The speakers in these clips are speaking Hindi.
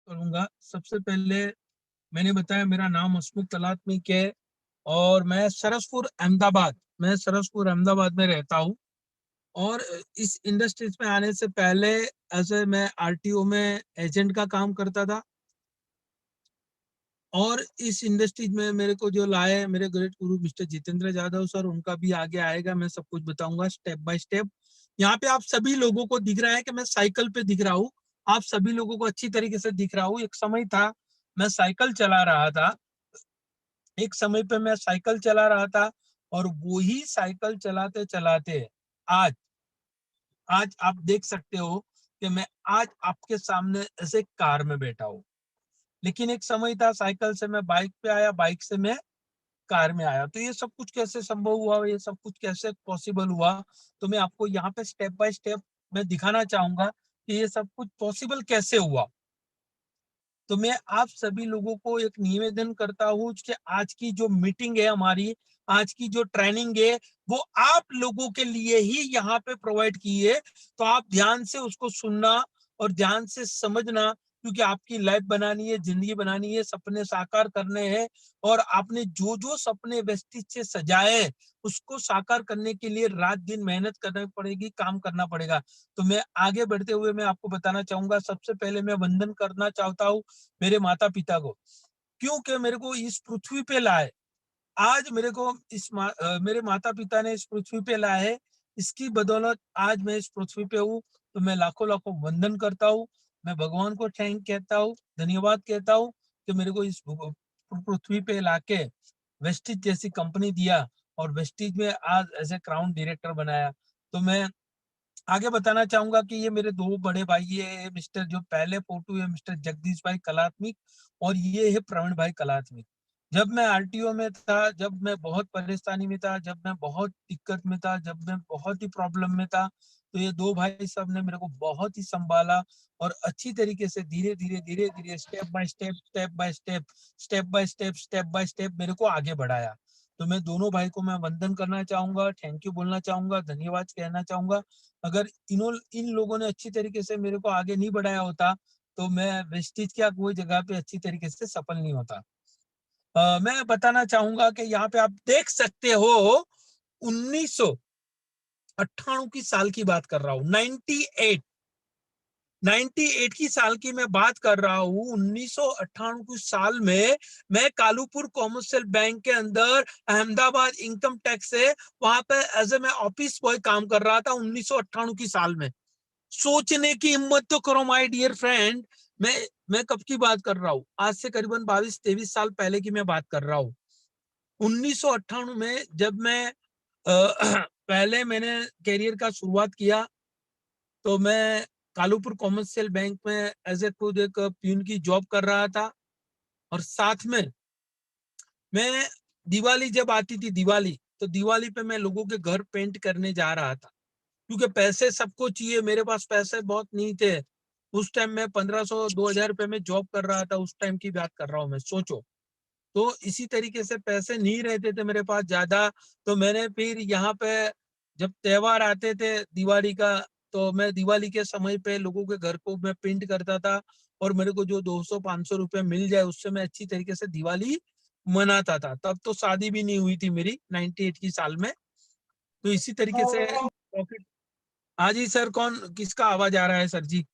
करूंगा। सबसे पहले मैंने बताया मेरा नाम हसमुख तलात्मिक है और मैं सरसपुर अहमदाबाद में रहता हूँ। और इस इंडस्ट्रीज में आने से पहले ऐसे मैं आरटीओ में एजेंट का काम करता था। और इस इंडस्ट्रीज में मेरे को जो लाए मेरे ग्रेट गुरु मिस्टर जितेंद्र जाधव सर, उनका भी आगे आएगा, मैं सब कुछ बताऊंगा स्टेप बाय स्टेप। यहाँ पे आप सभी लोगों को दिख रहा है कि मैं साइकिल पे दिख रहा हूँ। आप सभी लोगों को अच्छी तरीके से दिख रहा हूँ। एक समय था मैं साइकिल चला रहा था एक समय पे मैं साइकिल चला रहा था और वही साइकिल चलाते चलाते आज आज आप देख सकते हो कि मैं आज आपके सामने ऐसे कार में बैठा हूँ। लेकिन एक समय था साइकिल से मैं बाइक पे आया, बाइक से मैं कार में आया। तो ये सब कुछ कैसे संभव हुआ, ये सब कुछ कैसे पॉसिबल हुआ, तो मैं आपको यहाँ पे स्टेप बाय स्टेप मैं दिखाना चाहूंगा कि ये सब कुछ पॉसिबल कैसे हुआ। तो मैं आप सभी लोगों को एक निवेदन करता हूँ कि आज की जो मीटिंग है हमारी, आज की जो ट्रेनिंग है, वो आप लोगों के लिए ही यहाँ पे प्रोवाइड की है। तो आप ध्यान से उसको सुनना और ध्यान से समझना, क्योंकि आपकी लाइफ बनानी है, जिंदगी बनानी है, सपने साकार करने हैं। और आपने जो जो सपने वेस्टिज से सजाए, उसको साकार करने के लिए रात दिन मेहनत करनी पड़ेगी, काम करना पड़ेगा। तो मैं आगे बढ़ते हुए मैं आपको बताना चाहूंगा, सबसे पहले मैं वंदन करना चाहता हूँ मेरे माता पिता को, क्योंकि मेरे को इस पृथ्वी पे लाए। आज मेरे को मेरे माता पिता ने इस पृथ्वी पे लाया है। इसकी बदौलत आज मैं इस पृथ्वी पे हूँ। तो मैं लाखों लाखों वंदन करता हूँ। मैं भगवान को थैंक कहता हूँ, धन्यवाद कहता हूँ कि मेरे को इस पृथ्वी पे लाके वेस्टिज जैसी कंपनी दिया और वेस्टिज में आज एज ए क्राउन डायरेक्टर बनाया। तो मैं आगे बताना चाहूंगा कि ये मेरे दो बड़े भाई है, मिस्टर जो पहले फोटो है मिस्टर जगदीश भाई कलात्मिक और ये है प्रवीण भाई कलात्मिक। जब मैं आरटीओ में था, जब मैं बहुत परेशानी में था, जब मैं बहुत दिक्कत में था, जब मैं बहुत ही प्रॉब्लम में था, तो ये दो भाई साहब ने मेरे को बहुत ही संभाला और अच्छी तरीके से धीरे धीरे धीरे धीरे step by step step by step step by step step by step मेरे को आगे बढ़ाया। तो मैं दोनों भाई को मैं वंदन करना चाहूंगा, थैंक यू बोलना चाहूंगा, धन्यवाद कहना चाहूंगा। अगर इन लोगों ने अच्छी तरीके से मेरे को आगे नहीं बढ़ाया होता, तो मैं वेस्टिज क्या कोई जगह पे अच्छी तरीके से सफल नहीं होता। मैं बताना चाहूंगा कि यहाँ पे आप देख सकते हो 1998 की साल की बात कर रहा हूँ। 98 की साल की मैं बात कर रहा हूँ। 1998 की साल में मैं कालूपुर कॉमर्शियल बैंक के अंदर अहमदाबाद इनकम टैक्स से वहां पे एज ए मैं ऑफिस बॉय काम कर रहा था 1998 की साल में। सोचने की हिम्मत तो करो माय डियर फ्रेंड। मैं कब की बात कर रहा हूँ, आज से करीबन 22-23 साल पहले की मैं बात कर रहा हूँ। 1998 में जब मैं पहले मैंने करियर का शुरुआत किया, तो मैं कालूपुर कॉमर्शियल बैंक में एज ए खुद एक प्यून की जॉब कर रहा था। और साथ में मैं दिवाली जब आती थी, दिवाली, तो दिवाली पे मैं लोगों के घर पेंट करने जा रहा था, क्योंकि पैसे सबको चाहिए, मेरे पास पैसे बहुत नहीं थे। उस टाइम में 1500-2000 रुपए में जॉब कर रहा था, उस टाइम की बात कर रहा हूँ मैं, सोचो। तो इसी तरीके से पैसे नहीं रहते थे मेरे पास ज्यादा। तो मैंने फिर यहाँ पे जब त्योहार आते थे दिवाली का, तो मैं दिवाली के समय पे लोगों के घर को मैं पेंट करता था। और मेरे को जो 200-500 रुपए मिल जाए उससे मैं अच्छी तरीके से दिवाली मनाता था। तब तो शादी भी नहीं हुई थी मेरी 98 की साल में। तो इसी तरीके से प्रॉफिट। हाँ जी सर, कौन किसका आवाज आ रहा है सर जी?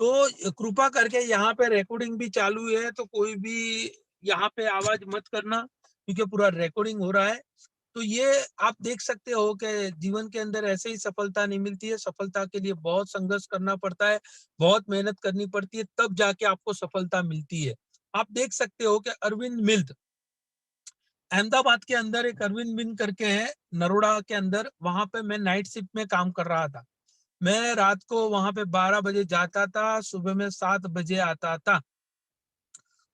तो कृपा करके यहाँ पे रिकॉर्डिंग भी चालू है, तो कोई भी यहाँ पे आवाज मत करना, क्योंकि पूरा रिकॉर्डिंग हो रहा है। तो ये आप देख सकते हो कि जीवन के अंदर ऐसे ही सफलता नहीं मिलती है। सफलता के लिए बहुत संघर्ष करना पड़ता है, बहुत मेहनत करनी पड़ती है, तब जाके आपको सफलता मिलती है। आप देख सकते हो कि अरविंद मिल्क अहमदाबाद के अंदर एक अरविंद मिल करके है, नरोड़ा के अंदर, वहां पे मैं नाइट शिफ्ट में काम कर रहा था। मैं रात को वहां पे 12 बजे जाता था, सुबह में 7 बजे आता था।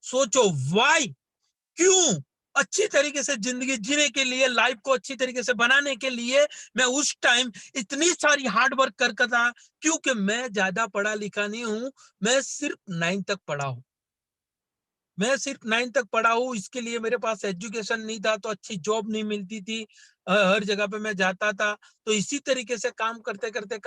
सोचो वाई, क्यों? अच्छी तरीके से जिंदगी जीने के लिए, लाइफ को अच्छी तरीके से बनाने के लिए मैं उस टाइम इतनी सारी हार्ड वर्क करता था, क्योंकि मैं ज्यादा पढ़ा लिखा नहीं हूं। मैं सिर्फ 9 तक पढ़ा हूं। मैं सिर्फ 9 तक पढ़ा हूँ, इसके लिए मेरे पास एजुकेशन नहीं था, तो अच्छी जॉब नहीं मिलती थी। हर जगह पे मैं जाता था। तो इसी तरीके से काम करते करते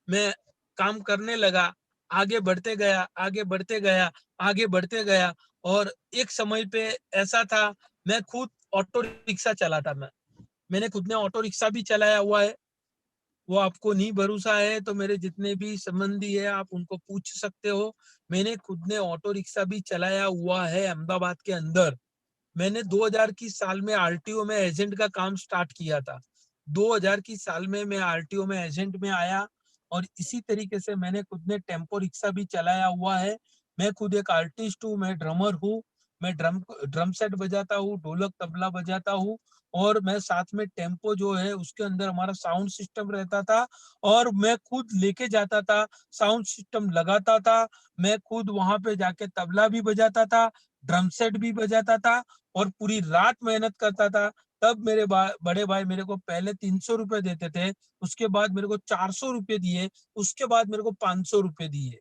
मैं काम करने लगा। आगे बढ़ते गया, आगे बढ़ते गया, आगे बढ़ते गया। और एक समय पे ऐसा था, मैं खुद ऑटो रिक्शा चलाता मैंने खुद ने ऑटो रिक्शा भी चलाया हुआ है। वो आपको नहीं भरोसा है तो मेरे जितने भी संबंधी है आप उनको पूछ सकते हो। मैंने खुद ने ऑटो रिक्शा भी चलाया हुआ है अहमदाबाद के अंदर। मैंने 2000 की साल में आरटीओ में एजेंट का काम स्टार्ट किया था। 2000 की साल में मैं आरटीओ में एजेंट में आया और इसी तरीके से मैंने खुद ने टेम्पो रिक्शा भी चलाया हुआ है। मैं खुद एक आर्टिस्ट हूँ, मैं ड्रमर हूँ, मैं ड्रम ड्रम सेट बजाता हूँ, ढोलक तबला बजाता हूँ। और मैं साथ में टेम्पो जो है उसके अंदर हमारा साउंड सिस्टम रहता था और मैं खुद लेके जाता था, साउंड सिस्टम लगाता था। मैं खुद वहां पे जाके तबला भी बजाता था, ड्रम सेट भी बजाता था और पूरी रात मेहनत करता था। तब मेरे बड़े भाई मेरे को पहले 300 रुपए देते थे, उसके बाद मेरे को 400 रुपए दिए, उसके बाद मेरे को 500 रुपए दिए।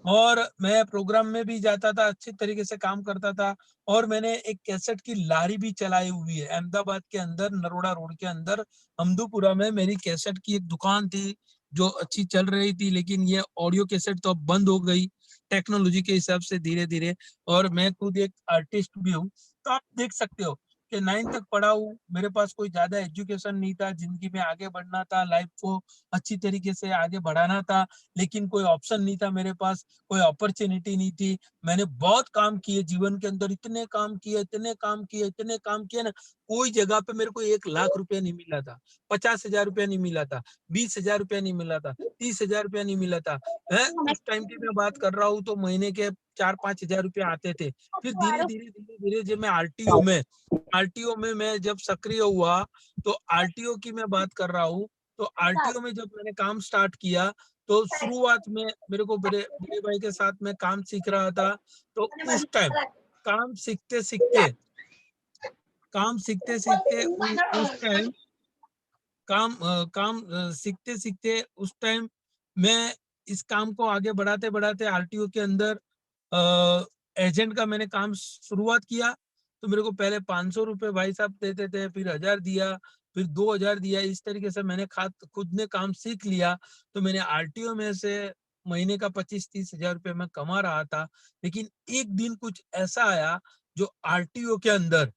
और मैं प्रोग्राम में भी जाता था, अच्छे तरीके से काम करता था। और मैंने एक कैसेट की लारी भी चलाई हुई है अहमदाबाद के अंदर, नरोड़ा रोड के अंदर अमदुपुरा में मेरी कैसेट की एक दुकान थी जो अच्छी चल रही थी। लेकिन ये ऑडियो कैसेट तो अब बंद हो गई टेक्नोलॉजी के हिसाब से धीरे धीरे। और मैं खुद एक आर्टिस्ट भी हूँ। तो आप देख सकते हो कि 9 तक पढ़ा हूँ, मेरे पास कोई ज्यादा एजुकेशन नहीं था, जिंदगी में आगे बढ़ना था, लाइफ को अच्छी तरीके से आगे बढ़ाना था। लेकिन कोई ऑप्शन नहीं था मेरे पास, कोई अपॉर्चुनिटी नहीं थी। मैंने बहुत काम किए जीवन के अंदर, इतने काम किए, इतने काम किए, इतने काम किए ना। कोई जगह पे मेरे को 1 लाख रुपया नहीं मिला था, 50,000 रुपया नहीं मिला था, 20,000 रुपया नहीं मिला था, 30,000 रुपया नहीं मिला था। है उस टाइम की मैं बात कर रहा हूँ तो महीने के 4-5 हजार रुपया आते थे। फिर धीरे धीरे धीरे धीरे जब मैं आरटीओ में मैं जब सक्रिय हुआ, तो आरटीओ की मैं बात कर रहा हूँ। तो आरटीओ में जब मैंने काम स्टार्ट किया, तो शुरुआत में मेरे को बड़े बड़े भाई के साथ मैं काम सीख रहा था। तो उस टाइम काम सीखते सीखते काम सीखते सीखते उस टाइम सीखते सीखते उस टाइम मैं इस काम को आगे बढ़ाते बढ़ाते आरटीओ के अंदर एजेंट का मैंने काम शुरुआत किया। तो मेरे को पहले 500 रुपए भाई साहब देते थे, फिर 1000 दिया, फिर 2000 दिया। इस तरीके से मैंने खुद ने काम सीख लिया। तो मैंने आरटीओ में से महीने का 25-30 हजार रुपये मैं कमा रहा था। लेकिन एक दिन कुछ ऐसा आया जो आरटीओ के अंदर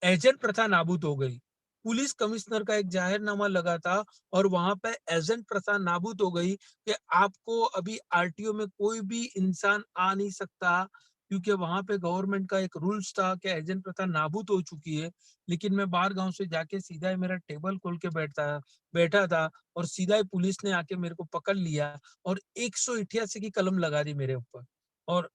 एजेंट प्रथा नाबूद हो गई। पुलिस कमिश्नर का एक जाहिरनामा लगा था और वहां पे एजेंट प्रथा नाबूद हो गई कि आपको अभी आरटीओ में कोई भी इंसान आ नहीं सकता, क्योंकि वहां पे गवर्नमेंट का एक रूल्स था कि एजेंट प्रथा नाबूद हो चुकी है। लेकिन मैं बाहर गांव से जाके सीधा ही मेरा टेबल खोल के बैठा था और सीधा ही पुलिस ने आके मेरे को पकड़ लिया और 188 की कलम लगा दी मेरे ऊपर और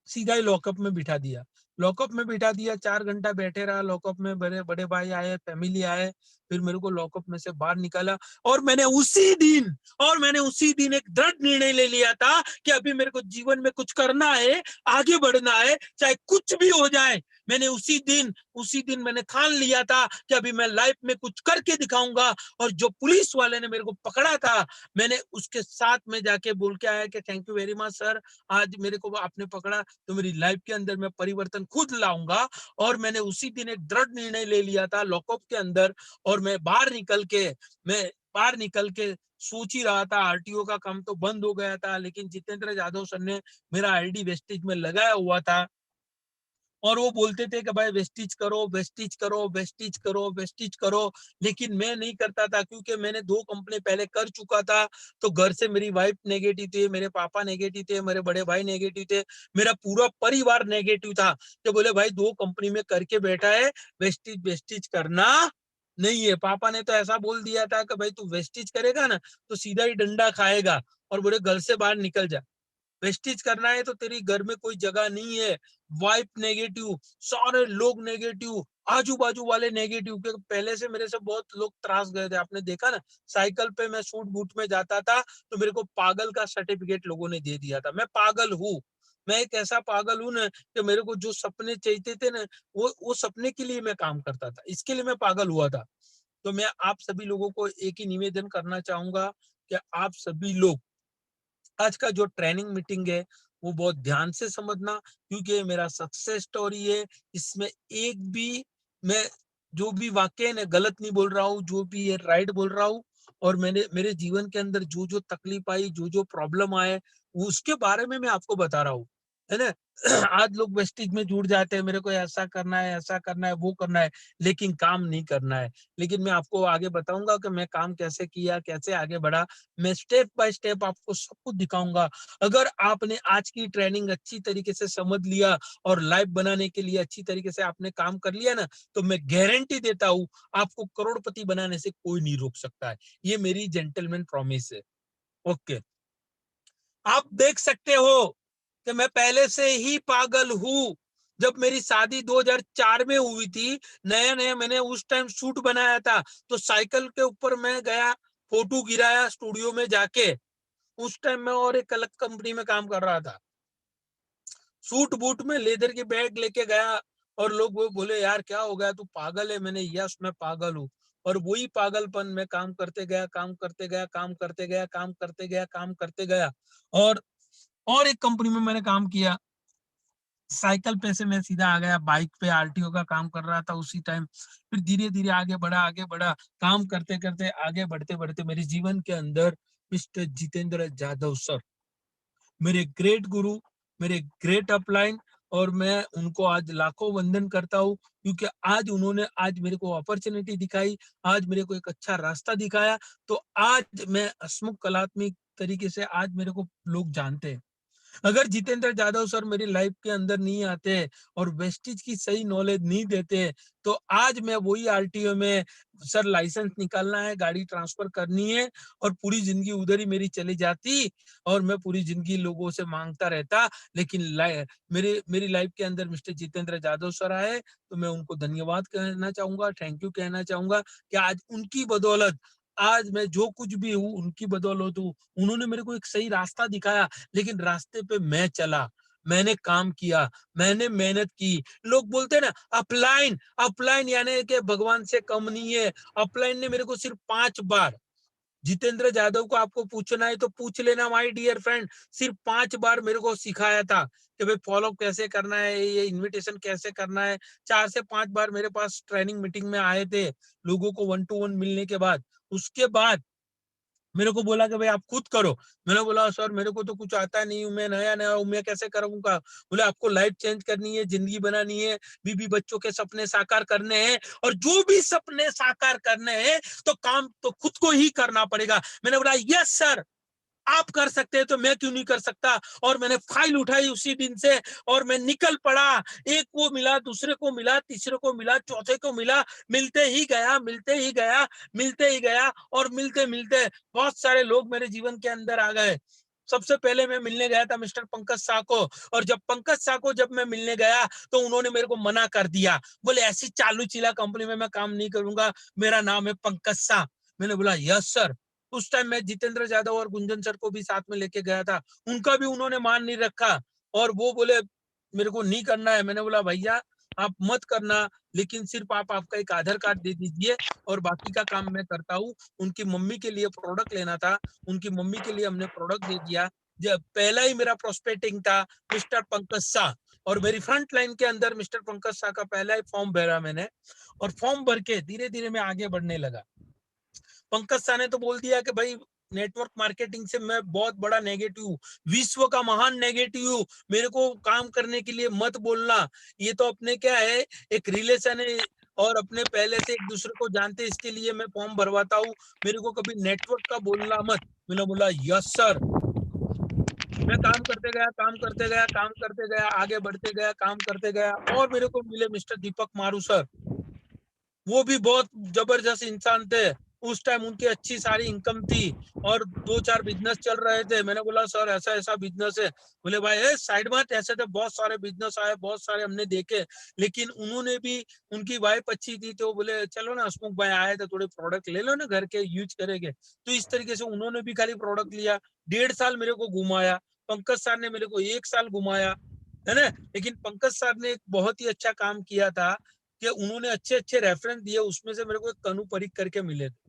सीधा ही लॉकअप में बिठा दिया। लॉकअप में बिठा दिया, 4 घंटा बैठे रहा लॉकअप में। बड़े बड़े भाई आए, फैमिली आए, फिर मेरे को लॉकअप में से बाहर निकाला। और मैंने उसी दिन एक दृढ़ निर्णय ले लिया था कि अभी मेरे को जीवन में कुछ करना है, आगे बढ़ना है, चाहे कुछ भी हो जाए। मैंने उसी दिन मैंने ठान लिया था कि अभी मैं लाइफ में कुछ करके दिखाऊंगा। और जो पुलिस वाले ने मेरे को पकड़ा था, मैंने उसके साथ में जाके बोल के आया कि thank you very much sir, आज मेरे को आपने पकड़ा तो मेरी लाइफ के अंदर मैं परिवर्तन खुद लाऊंगा। और मैंने उसी दिन एक दृढ़ निर्णय ले लिया था लॉकअप के अंदर। और मैं बाहर निकल के सोच ही रहा था। आरटीओ का काम तो बंद हो गया था, लेकिन जितेंद्र जाधव सर ने मेरा आईडी वेस्टेज में लगाया हुआ था। और वो बोलते थे कि भाई वेस्टिज करो, वेस्टिज करो, वेस्टिज करो, वेस्टिज करो। लेकिन मैं नहीं करता था, क्योंकि मैंने 2 कंपनी पहले कर चुका था। तो घर से मेरी वाइफ नेगेटिव थी, मेरे पापा नेगेटिव थे, मेरे बड़े भाई नेगेटिव थे, मेरा पूरा परिवार नेगेटिव था। तो बोले भाई 2 कंपनी में करके बैठा है, वेस्टिज वेस्टिज करना नहीं है। पापा ने तो ऐसा बोल दिया था कि भाई तू वेस्टिज करेगा ना तो सीधा ही डंडा खाएगा, और बोले घर से बाहर निकल जा। वेस्टिज करना है तो तेरी घर में कोई जगह नहीं है। वाइफ नेगेटिव, सारे लोग नेगेटिव, आजू बाजू वाले नेगेटिव। क्योंकि पहले से मेरे से बहुत लोग त्रास गए थे, आपने देखा ना। साइकिल पे मैं सूट बूट में जाता था तो मेरे को पागल का सर्टिफिकेट लोगों ने दे दिया था। मैं पागल हूँ, मैं एक ऐसा पागल हूँ ना कि मेरे को जो सपने चाहिए थे ना, वो सपने के लिए मैं काम करता था, इसके लिए मैं पागल हुआ था। तो मैं आप सभी लोगों को एक ही निवेदन करना चाहूंगा कि आप सभी लोग आज का जो ट्रेनिंग मीटिंग है वो बहुत ध्यान से समझना, क्योंकि ये मेरा सक्सेस स्टोरी है। इसमें एक भी मैं जो भी वाक्य है ना गलत नहीं बोल रहा हूँ, जो भी ये राइट बोल रहा हूँ। और मैंने मेरे जीवन के अंदर जो-जो तकलीफ आई, जो-जो प्रॉब्लम आए, उसके बारे में मैं आपको बता रहा हूँ, है ना? आज लोग वेस्टेज में जुड़ जाते हैं, मेरे को ऐसा करना है, वो करना है, लेकिन काम नहीं करना है। लेकिन मैं आपको आगे बताऊँगा कि मैं काम कैसे किया, कैसे आगे बढ़ा, मैं स्टेप बाय स्टेप आपको सब कुछ दिखाऊँगा। अगर आपने आज की ट्रेनिंग अच्छी तरीके से समझ लिया और लाइफ बनाने के लिए अच्छी तरीके से आपने काम कर लिया ना, तो मैं गारंटी देता हूँ, आपको करोड़पति बनाने से कोई नहीं रोक सकता है। ये मेरी जेंटलमैन प्रॉमिस है। ओके। आप देख सकते हो कि मैं पहले से ही पागल हूँ। जब मेरी शादी 2004 में हुई थी, नया-नया मैंने उस टाइम सूट बनाया था, तो साइकिल के ऊपर मैं गया, फोटो गिराया स्टूडियो में जाके। उस टाइम मैं और एक अलग कंपनी में काम कर रहा था। सूट बूट में लेदर की बैग लेके गया और लोग वो बोले, यार क्या हो गया, तू पागल है? मैंने, यस मैं पागल हूँ। और वही पागलपन मैं काम करते गया, काम करते गया, काम करते गया, काम करते गया, काम करते गया। और एक कंपनी में मैंने काम किया। साइकिल पे से मैं सीधा आ गया बाइक पे, आरटीओ का काम कर रहा था उसी टाइम। फिर धीरे-धीरे आगे बढ़ा। काम करते-करते, आगे बढ़ते-बढ़ते मेरे जीवन के अंदर मिस्टर जितेंद्र जाधव सर, मेरे ग्रेट गुरु, मेरे ग्रेट अपलाइन, और मैं उनको आज लाखों वंदन करता हूँ, क्योंकि आज मेरे को अपॉर्चुनिटी दिखाई, आज मेरे को एक अच्छा रास्ता दिखाया, तो आज मैं हसमुख कलात्मक तरीके से आज मेरे को लोग जानते हैं। अगर जितेंद्र जाधव सर मेरी लाइफ के अंदर नहीं आते और वेस्टेज की सही नॉलेज नहीं देते, तो आज मैं वही आरटीओ में, सर लाइसेंस निकालना है, गाड़ी ट्रांसफर करनी है, और पूरी जिंदगी उधर ही मेरी चली जाती, और मैं पूरी जिंदगी लोगों से मांगता रहता। लेकिन मेरे मेरी लाइफ के अंदर मिस्टर जितेंद्र जाधव सर आए, तो मैं उनको धन्यवाद कहना चाहूंगा, थैंक यू कहना चाहूंगा, कि आज उनकी बदौलत आज मैं जो कुछ भी हूँ, उनकी बदौलत हूँ। उन्होंने मेरे को एक सही रास्ता दिखाया, लेकिन रास्ते पे मैं चला, मैंने काम किया, मैंने मेहनत की। लोग बोलते हैं ना, अपलाइन, अपलाइन यानी कि भगवान से कम नहीं है। अपलाइन ने मेरे को सिर्फ 5 बार, जितेंद्र जाधव को आपको पूछना है तो पूछ लेना माय डियर फ्रेंड, सिर्फ 5 बार मेरे को सिखाया था कि भाई फॉलो कैसे करना है, ये इनविटेशन कैसे करना है। 4 से 5 बार मेरे पास ट्रेनिंग मीटिंग में आए थे, लोगों को 1 टू 1 मिलने के बाद। उसके बाद मेरे को बोला कि भाई आप खुद करो। मैंने बोला, सर मेरे को तो कुछ आता नहीं हूँ, मैं नया-नया हूँ, मैं कैसे करूँगा? बोले, आपको लाइफ चेंज करनी है, ज़िंदगी बनानी है, बीवी बच्चों के सपने साकार करने हैं, और जो भी सपने साकार करने हैं, तो काम तो खुद को ही करना पड़ेगा। मैंने बोला, यस सर, आप कर सकते हैं तो मैं क्यों नहीं कर सकता? और मैंने फाइल उठाई उसी दिन से, और मैं निकल पड़ा। एक को मिला, दूसरे को मिला, तीसरे को मिला, चौथे को मिला, मिलते ही गया, मिलते ही गया, मिलते ही गया, और मिलते-मिलते बहुत सारे लोग मेरे जीवन के अंदर आ गए। सबसे पहले मैं मिलने गया था मिस्टर पंकज शाह को, और जब पंकज शाह को जब मैं मिलने गया, तो उन्होंने मेरे को मना कर दिया। बोले, ऐसी चालू-चीला कंपनी में मैं काम नहीं करूँगा, मेरा नाम है पंकज शाह। मैंने बोला, यस सर। उस टाइम मैं जितेंद्र जाधव और गुंजन सर को भी साथ में लेके गया था, उनका भी उन्होंने मान नहीं रखा, और वो बोले मेरे को नहीं करना है। मैंने बोला, भैया आप मत करना, लेकिन सिर्फ आप आपका एक आधार कार्ड दे दीजिए, और बाकी का काम मैं करता हूँ। उनकी मम्मी के लिए प्रोडक्ट लेना था, उनकी मम्मी के लिए हमने प्रोडक्ट दे दिया। जब पहला ही मेरा प्रोस्पेक्टिंग था मिस्टर पंकज शाह, और मेरी फ्रंट लाइन के अंदर मिस्टर पंकज शाह का पहला ही फॉर्म भरा मैंने, और फॉर्म भर के धीरे धीरे मैं आगे बढ़ने लगा। पंकज सा ने तो बोल दिया कि भाई नेटवर्क मार्केटिंग से मैं बहुत बड़ा नेगेटिव हूँ, विश्व का महान नेगेटिव हूँ, मेरे को काम करने के लिए मत बोलना। ये तो अपने क्या है, एक रिलेशन है, और अपने पहले से एक दूसरे को जानते, इसके लिए मैं फॉर्म भरवाता हूँ, मेरे को कभी नेटवर्क का बोलना मत। मैंने बोला, यस सर। मैं काम करते गया, काम करते गया, काम करते गया, आगे बढ़ते गया, काम करते गया, और मेरे को मिले मिस्टर दीपक मारू सर। वो भी बहुत जबरदस्त इंसान थे। उस टाइम उनकी अच्छी सारी इनकम थी, और 2-4 बिज़नेस चल रहे थे। मैंने बोला, सर ऐसा-ऐसा बिज़नेस है। बोले, भाई ए साइड मत, ऐसे तो बहुत सारे बिज़नेस आए, बहुत सारे हमने देखे। लेकिन उन्होंने भी, उनकी वाइफ अच्छी थी, तो बोले, चलो ना हसमुख भाई आए तो थोड़े प्रोडक्ट ले लो ना, घर के यूज़ करेंगे। तो इस तरीके से उन्होंने भी खाली प्रोडक्ट लिया। 1.5 साल मेरे को घुमाया। पंकज सर ने मेरे को 1 साल घुमाया, है ना? लेकिन पंकज सर ने एक बहुत ही अच्छा काम किया था, कि उन्होंने अच्छे-अच्छे रेफरेंस दिए, उसमें से मेरे को एक कनु परीक करके मिले थे।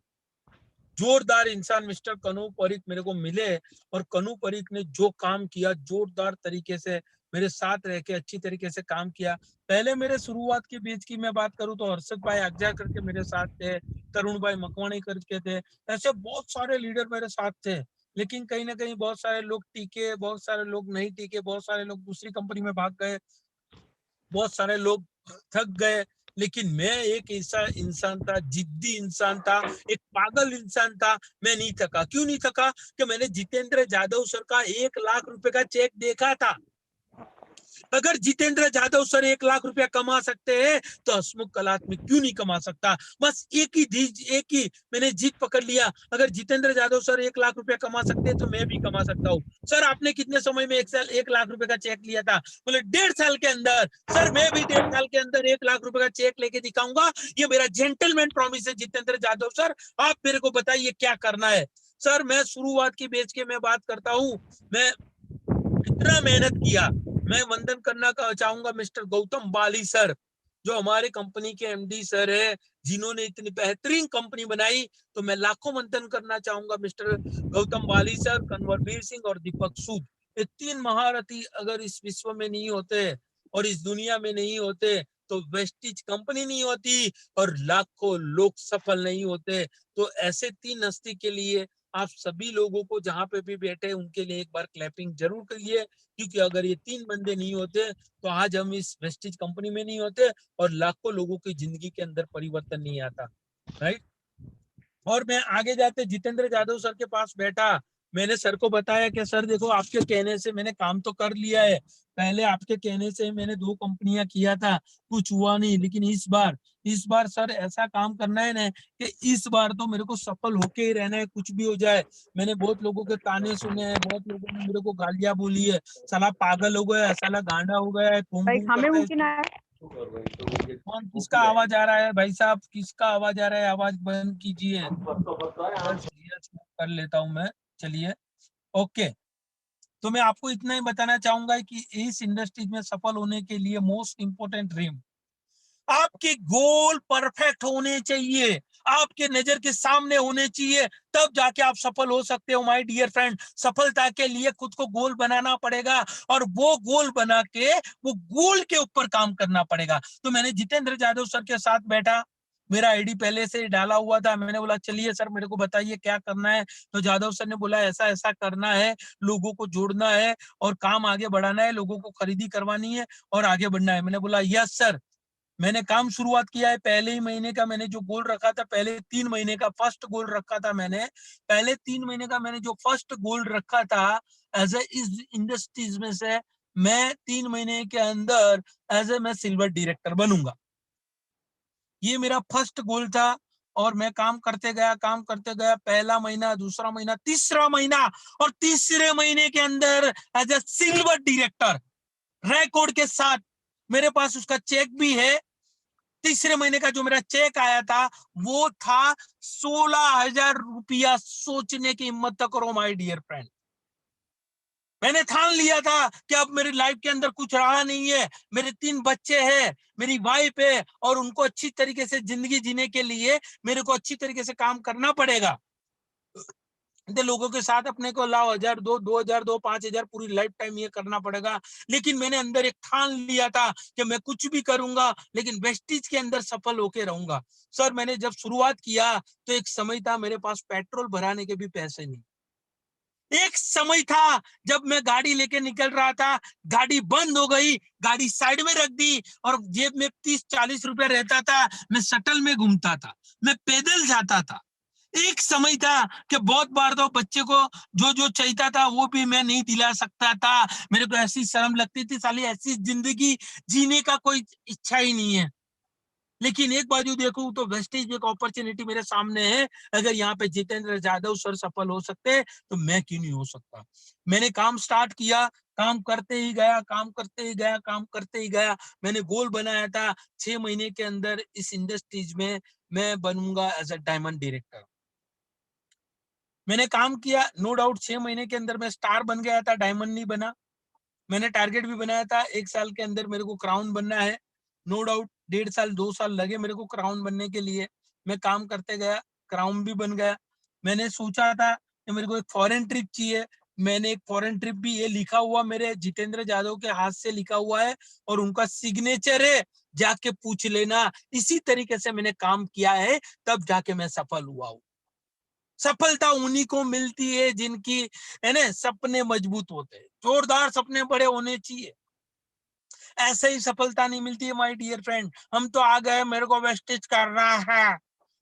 जोरदार इंसान मिस्टर कनु परीक मेरे को मिले, और कनु परीक ने जो काम किया जोरदार तरीके से, मेरे साथ रह के अच्छी तरीके से काम किया। पहले मेरे शुरुआत की बीच की मैं बात करूँ तो हर्षद भाई अगजा करके मेरे साथ थे, तरुण भाई मकवाणी करके थे, ऐसे बहुत सारे लीडर मेरे साथ थे। लेकिन कहीं न कहीं बहुत सारे लोग टिके, बहुत सारे लोग नहीं टिके, बहुत सारे लोग दूसरी कंपनी में भाग गए, बहुत सारे लोग थक गए। लेकिन मैं एक ऐसा इंसान था, जिद्दी इंसान था, एक पागल इंसान था। मैं नहीं थका। क्यों नहीं थका? कि मैंने जितेंद्र जाधव सर का 1 लाख रुपए का चेक देखा था। अगर जितेंद्र जाधव सर 1 लाख रुपया कमा सकते हैं तो हसमुख कलात्मिक क्यों नहीं कमा सकता? बस एक ही मैंने जीत पकड़ लिया। अगर जितेंद्र जाधव सर 1 लाख रुपया कमा सकते हैं तो मैं भी कमा सकता हूँ। सर आपने कितने समय में 1 लाख रुपए का चेक लिया था? बोले 1.5 साल के अंदर। सर मैं भी 1.5 साल के अंदर 1 लाख रुपए का चेक लेके दिखाऊंगा। ये मेरा जेंटलमैन प्रॉमिस है जितेंद्र जाधव सर। आप मेरे को बताइए क्या करना है? सर मैं शुरुआत की बेच के मैं बात करता हूँ। मैं इतना मेहनत किया। मैं वंदन करना चाहूंगा मिस्टर गौतम बाली सर, जो हमारे कंपनी के एमडी सर है, जिन्होंने इतनी बेहतरीन कंपनी बनाई। तो मैं लाखों वंदन करना चाहूंगा मिस्टर गौतम बाली सर, कन्वरवीर सिंह और दीपक सूद। ये 3 महारथी अगर इस विश्व में नहीं होते और इस दुनिया में नहीं होते तो वेस्टिज कंपनी नहीं होती और लाखों लोग सफल नहीं होते। तो ऐसे 3 हस्ती के लिए आप सभी लोगों को जहां पे भी बैठे उनके लिए एक बार क्लैपिंग जरूर करिए, क्योंकि अगर ये 3 बंदे नहीं होते तो आज हम इस वेस्टिज कंपनी में नहीं होते और लाखों लोगों की जिंदगी के अंदर परिवर्तन नहीं आता। राइट। और मैं आगे जाते जितेंद्र जाधव सर के पास बैठा। मैंने सर को बताया कि सर देखो आपके कहने से मैंने काम तो कर लिया है। पहले आपके कहने से मैंने 2 कंपनियां किया था, कुछ हुआ नहीं। लेकिन इस बार सर ऐसा काम करना है ना कि इस बार तो मेरे को सफल होके ही रहना है, कुछ भी हो जाए। मैंने बहुत लोगों के ताने सुने हैं, बहुत लोगों ने मेरे को गालियां बोली है, साला पागल हो गया है, साला गांडा हो गया है, बूम भाई बूम खामे करता है। मुमकिन है। कौन किसका आवाज आ रहा है भाई साहब? किसका आवाज आ रहा है? आवाज बंद कीजिए। यस यस कर लेता हूं मैं। चलिए। ओके। तो मैं आपको इतना ही बताना चाहूंगा कि इस इंडस्ट्री में सफल होने के लिए मोस्ट इंपोर्टेंट ड्रीम, आपके गोल परफेक्ट होने चाहिए, आपके नजर के सामने होने चाहिए, तब जाके आप सफल हो सकते हो माय डियर फ्रेंड। सफलता के लिए खुद को गोल बनाना पड़ेगा और वो गोल बना के वो गोल के ऊपर काम करना पड़ेगा। तो मैंने जितेंद्र जाधव सर के साथ बैठा। मेरा आईडी पहले से ही डाला हुआ था। मैंने बोला चलिए सर मेरे को बताइए क्या करना है। तो जाधव सर ने बोला ऐसा ऐसा करना है, लोगों को जोड़ना है और काम आगे बढ़ाना है, लोगों को खरीदी करवानी है और आगे बढ़ना है। मैंने बोला यस सर। मैंने काम शुरुआत किया है। पहले ही महीने का मैंने जो गोल रखा था, पहले 3 महीने का फर्स्ट गोल रखा था मैंने। पहले 3 महीने का मैंने जो फर्स्ट गोल रखा था एज ए इस इंडस्ट्रीज में से, मैं 3 महीने के अंदर एज ए मैं सिल्वर डायरेक्टर बनूंगा। ये मेरा फर्स्ट गोल था। और मैं काम करते गया, काम करते गया। पहला महीना, दूसरा महीना, तीसरा महीना और तीसरे महीने के अंदर as a silver director record के साथ, मेरे पास उसका चेक भी है। तीसरे महीने का जो मेरा चेक आया था वो था 16,000 रुपया। सोचने की हिम्मत तक करो माय डियर फ्रेंड। मैंने ठान लिया था कि अब मेरी लाइफ के अंदर कुछ रहा नहीं है। मेरे 3 बच्चे हैं, मेरी वाइफ है और उनको अच्छी तरीके से जिंदगी जीने के लिए मेरे को अच्छी तरीके से काम करना पड़ेगा। लोगों के साथ अपने को लाओ, 1,000 दो, 2,000 दो, 5,000, पूरी लाइफ टाइम ये करना पड़ेगा। लेकिन मैंने अंदर एक ठान लिया था कि मैं कुछ भी करूंगा लेकिन वेस्टिज के अंदर सफल होके रहूंगा। सर मैंने जब शुरुआत किया तो एक समय था मेरे पास पेट्रोल भराने के भी पैसे नहीं। एक समय था जब मैं गाड़ी लेके निकल रहा था, गाड़ी बंद हो गई, गाड़ी साइड में रख दी और जेब में 30-40 रुपए रहता था। मैं शटल में घूमता था, मैं पैदल जाता था। एक समय था कि बहुत बार तो बच्चे को जो जो चाहिए था वो भी मैं नहीं दिला सकता था। मेरे को ऐसी शर्म लगती थी, साली ऐसी जिंदगी जीने का कोई इच्छा ही नहीं है। लेकिन एक बाजू देखूं तो वेस्टेज एक अपॉर्चुनिटी मेरे सामने है। अगर यहाँ पे जितेंद्र जाधव सर सफल हो सकते हैं तो मैं क्यों नहीं हो सकता? मैंने काम स्टार्ट किया, काम करते ही गया, काम करते ही गया, काम करते ही गया। मैंने गोल बनाया था 6 महीने के अंदर इस इंडस्ट्रीज में मैं बनूंगा एज अ डायमंड डायरेक्टर। मैंने काम किया, नो डाउट 6 महीने के अंदर मैं स्टार बन गया था, डायमंड नहीं बना। मैंने टारगेट भी बनाया था 1 साल के अंदर मेरे को क्राउन बनना है। नो डाउट 1.5 साल 2 साल लगे मेरे को क्राउन बनने के लिए। मैं काम करते गया, क्राउन भी बन गया। मैंने सोचा था कि मेरे को एक फॉरेन ट्रिप चाहिए। मैंने एक फॉरेन ट्रिप भी, ये लिखा हुआ मेरे जितेंद्र जाधव के हाथ से लिखा हुआ है और उनका सिग्नेचर है, जाके पूछ लेना। इसी तरीके से मैंने काम किया है, तब जाके मैं सफल हुआ हूं। सफलता उन्हीं को मिलती है जिनकी, है ना, सपने मजबूत होते हैं। जोरदार सपने बड़े होने चाहिए, ऐसे ही सफलता नहीं मिलती है माय डियर फ्रेंड। हम तो आ गए, मेरे को वेस्टेज करना है,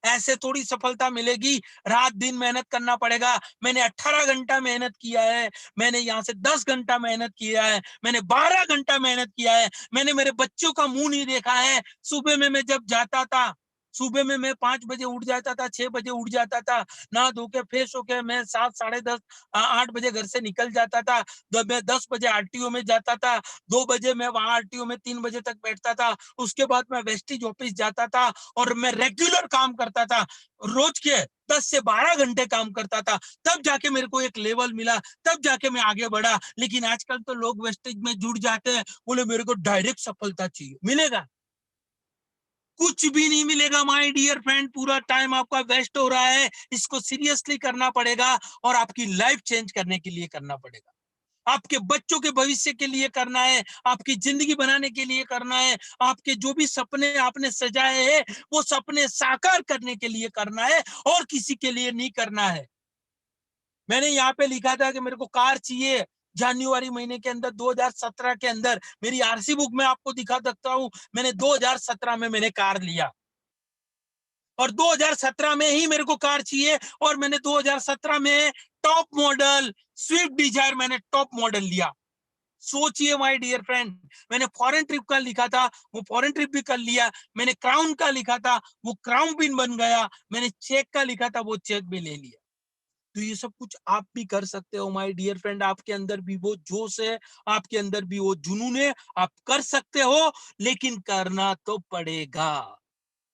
ऐसे थोड़ी सफलता मिलेगी। रात दिन मेहनत करना पड़ेगा। मैंने 18 घंटा मेहनत किया है, मैंने यहाँ से 10 घंटा मेहनत किया है, मैंने 12 घंटा मेहनत किया है, मैंने मेरे बच्चों का मुंह नहीं देखा है। सुबह में मैं जब जाता था, सुबह में मैं 5 बजे उठ जाता था, 6 बजे उठ जाता था, नहा धो के फ्रेश होके मैं 7 साढ़े 10 8 बजे घर से निकल जाता था। मैं 10 बजे आरटीओ में जाता था, 2 बजे मैं वहां आरटीओ में 3 बजे तक बैठता था। उसके बाद मैं वेस्टिज ऑफिस जाता था और मैं रेगुलर काम करता था, रोज के 10 से 12 घंटे काम करता था। तब जाके मेरे को एक लेवल मिला, तब जाके मैं आगे बढ़ा। लेकिन आजकल तो लोग वेस्टेज में जुड़ जाते हैं, बोले मेरे को डायरेक्ट सफलता चाहिए। मिलेगा? कुछ भी नहीं मिलेगा माय डियर फ्रेंड। पूरा टाइम आपका वेस्ट हो रहा है। इसको सीरियसली करना पड़ेगा और आपकी लाइफ चेंज करने के लिए करना पड़ेगा। आपके बच्चों के भविष्य के लिए करना है, आपकी जिंदगी बनाने के लिए करना है, आपके जो भी सपने आपने सजाए हैं वो सपने साकार करने के लिए करना है, और किसी के लिए नहीं करना है। मैंने यहाँ पे लिखा था कि मेरे को कार चाहिए जनवरी महीने के अंदर, 2017 के अंदर। मेरी आरसी बुक में आपको दिखा सकता हूँ, मैंने 2017 में मैंने कार लिया, और 2017 में ही मेरे को कार चाहिए, और मैंने 2017 में टॉप मॉडल स्विफ्ट डिजायर मैंने टॉप मॉडल लिया। सोचिए माय डियर फ्रेंड, मैंने फॉरेन ट्रिप का लिखा था, वो फॉरेन ट्रिप भी कर लिया। मैंने क्राउन का लिखा था, वो क्राउन भी बन गया। मैंने चेक का लिखा था, वो चेक भी ले लिया। तो ये सब कुछ आप भी कर सकते हो माय डियर फ्रेंड। आपके अंदर भी वो जोश है, आपके अंदर भी वो जुनून है, आप कर सकते हो, लेकिन करना तो पड़ेगा।